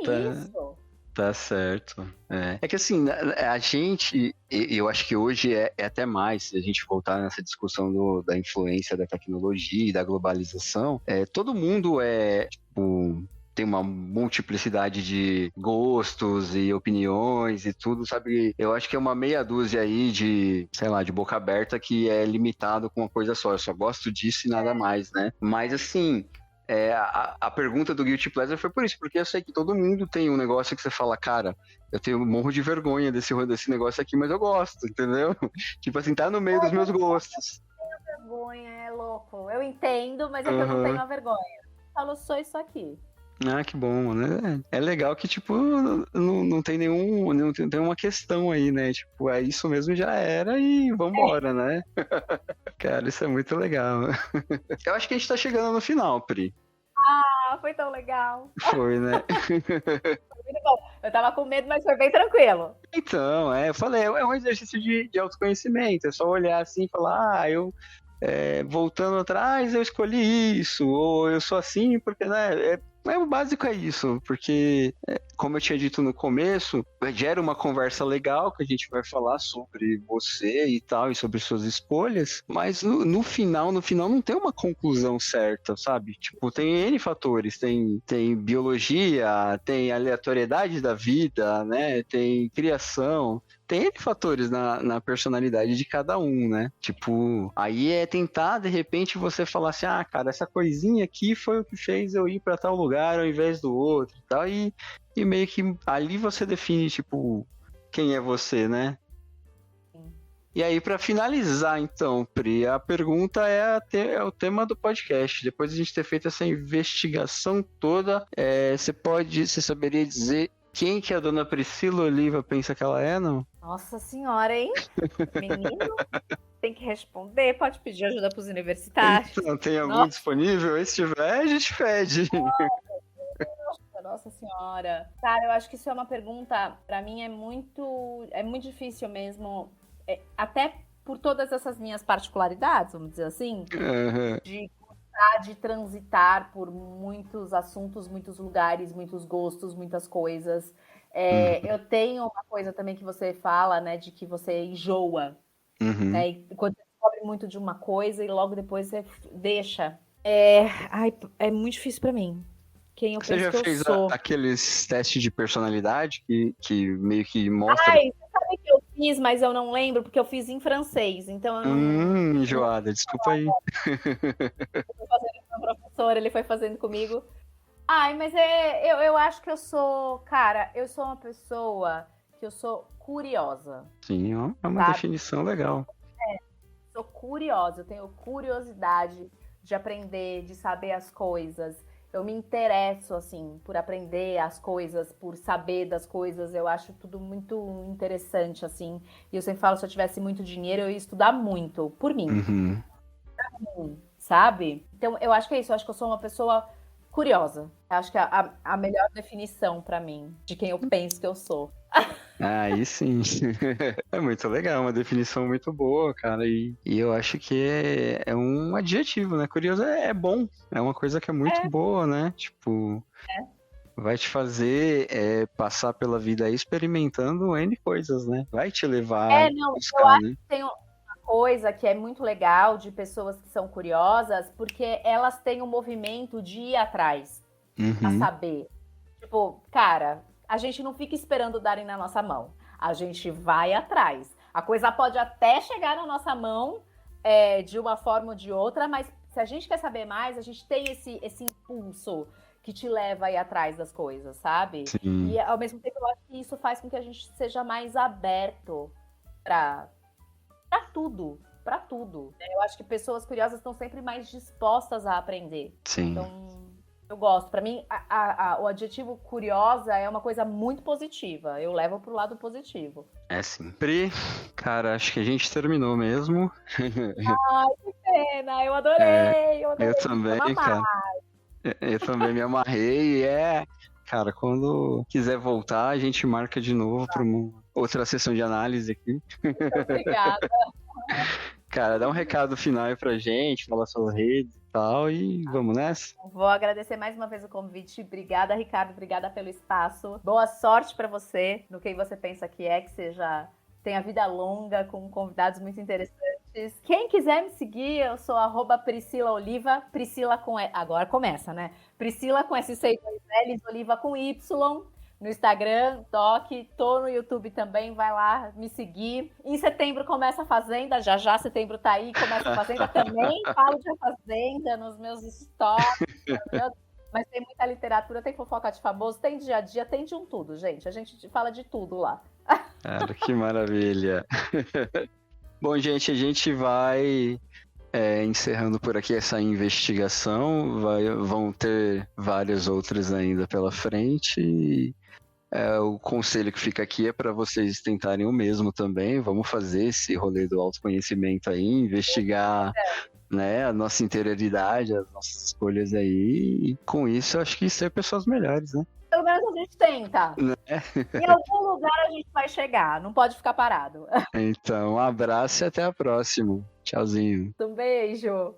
Speaker 5: Isso.
Speaker 4: Tá certo. É que assim, a gente, eu acho que hoje é até mais, se a gente voltar nessa discussão da influência da tecnologia e da globalização, todo mundo tipo, tem uma multiplicidade de gostos e opiniões e tudo, sabe? Eu acho que é uma meia dúzia aí de, sei lá, de boca aberta que é limitado com uma coisa só. Eu só gosto disso e nada mais, né? Mas assim... a pergunta do Guilty Pleasure foi por isso, porque eu sei que todo mundo tem um negócio que você fala, cara, eu tenho um morro de vergonha desse negócio aqui, mas eu gosto, entendeu? Tipo assim, tá no meio dos meus gostos.
Speaker 5: Eu não tenho vergonha, é louco. Eu entendo, mas é que eu não tenho a vergonha. Eu falo, sou isso aqui.
Speaker 4: Ah, que bom, né? É legal que, tipo, não tem não tem uma questão aí, né? Tipo, é isso mesmo, já era e vambora, né? Cara, isso é muito legal. Eu acho que a gente tá chegando no final, Pri.
Speaker 5: Foi tão legal.
Speaker 4: Foi, né?
Speaker 5: Foi muito bom. Eu tava com medo, mas foi bem tranquilo.
Speaker 4: Então, eu falei, é um exercício de autoconhecimento, é só olhar assim e falar, voltando atrás, eu escolhi isso, ou eu sou assim, porque, né, o básico é isso, porque, como eu tinha dito no começo, gera uma conversa legal, que a gente vai falar sobre você e tal, e sobre suas escolhas, mas no final não tem uma conclusão certa, sabe? Tipo, tem N fatores, tem biologia, tem aleatoriedade da vida, né, tem criação, tem fatores na personalidade de cada um, né? Tipo, aí é tentar, de repente, você falar assim, ah, cara, essa coisinha aqui foi o que fez eu ir pra tal lugar ao invés do outro e tal, e meio que ali você define, tipo, quem é você, né? E aí, pra finalizar, então, Pri, a pergunta é o tema do podcast. Depois de a gente ter feito essa investigação toda, você saberia dizer quem que a dona Priscila Oliva pensa que ela é, não?
Speaker 5: Nossa senhora, hein? Menino, tem que responder. Pode pedir ajuda pros universitários.
Speaker 4: Então, tem algum disponível? Se tiver, a gente pede.
Speaker 5: Nossa senhora. Cara, eu acho que isso é uma pergunta, pra mim, é muito difícil mesmo. Até por todas essas minhas particularidades, vamos dizer assim, de gostar de transitar por muitos assuntos, muitos lugares, muitos gostos, muitas coisas. Eu tenho uma coisa também que você fala, né, de que você enjoa, né, e quando você descobre muito de uma coisa e logo depois você deixa. É muito difícil pra mim. Quem eu
Speaker 4: Você
Speaker 5: penso
Speaker 4: já
Speaker 5: que eu
Speaker 4: fez
Speaker 5: sou.
Speaker 4: aqueles testes de personalidade que meio que mostra...
Speaker 5: Ai, você sabe que eu fiz, mas eu não lembro, porque eu fiz em francês, então eu não
Speaker 4: enjoada, desculpa aí.
Speaker 5: fui fazendo com o meu professor, ele foi fazendo comigo. Ai, mas eu acho que eu sou, cara, eu sou uma pessoa que eu sou curiosa.
Speaker 4: Sim, ó, é uma definição legal.
Speaker 5: Sou curiosa, eu tenho curiosidade de aprender, de saber as coisas. Eu me interesso, assim, por aprender as coisas, por saber das coisas. Eu acho tudo muito interessante, assim. E eu sempre falo, se eu tivesse muito dinheiro, eu ia estudar muito, por mim. Sabe? Então, eu acho que é isso. Eu acho que eu sou uma pessoa curiosa. Eu acho que é a melhor definição pra mim, de quem eu penso que eu sou.
Speaker 4: Aí sim. É muito legal, uma definição muito boa, cara. E eu acho que é um adjetivo, né? Curioso é bom. É uma coisa que é muito boa, né? Tipo, vai te fazer passar pela vida aí experimentando N coisas, né? Vai te levar a
Speaker 5: Eu
Speaker 4: buscar,
Speaker 5: acho
Speaker 4: né?
Speaker 5: que tem uma coisa que é muito legal de pessoas que são curiosas, porque elas têm o movimento de ir atrás, a saber. Tipo, cara, a gente não fica esperando darem na nossa mão. A gente vai atrás. A coisa pode até chegar na nossa mão de uma forma ou de outra, mas se a gente quer saber mais, a gente tem esse impulso que te leva a ir atrás das coisas, sabe?
Speaker 4: Sim.
Speaker 5: E ao mesmo tempo eu acho que isso faz com que a gente seja mais aberto pra tudo. Pra tudo. Eu acho que pessoas curiosas estão sempre mais dispostas a aprender.
Speaker 4: Sim.
Speaker 5: Então, eu gosto. Pra mim, o adjetivo curiosa é uma coisa muito positiva. Eu levo pro lado positivo.
Speaker 4: É sim. Pri, cara, acho que a gente terminou mesmo.
Speaker 5: Ai, que pena. Eu adorei.
Speaker 4: Eu também, cara. Eu também me amarrei e cara, quando quiser voltar, a gente marca de novo para uma outra sessão de análise aqui.
Speaker 5: Muito obrigada.
Speaker 4: Cara, dá um recado final aí pra gente, fala suas redes e tal, e vamos nessa?
Speaker 5: Vou agradecer mais uma vez o convite. Obrigada, Ricardo. Obrigada pelo espaço. Boa sorte pra você no que você pensa que tenha vida longa, com convidados muito interessantes. Quem quiser me seguir, eu sou @Priscila Oliva, Priscila com agora começa, né? Priscila com SC2Ls, Oliva com Y. No Instagram, tô no YouTube também, vai lá me seguir. Em setembro começa a Fazenda, já setembro tá aí, começa a Fazenda também. Falo de A Fazenda nos meus stories. Mas tem muita literatura, tem fofoca de famoso, tem dia a dia, tem de um tudo, gente. A gente fala de tudo lá.
Speaker 4: Cara, que maravilha. Bom, gente, a gente vai encerrando por aqui essa investigação. Vão ter várias outras ainda pela frente. E, o conselho que fica aqui é para vocês tentarem o mesmo também. Vamos fazer esse rolê do autoconhecimento aí, investigar né, a nossa interioridade, as nossas escolhas aí. E com isso, eu acho que ser pessoas melhores, né?
Speaker 5: Pelo menos a gente tenta. Em algum lugar a gente vai chegar, não pode ficar parado.
Speaker 4: Então, um abraço e até a próxima. Tchauzinho.
Speaker 5: Um beijo.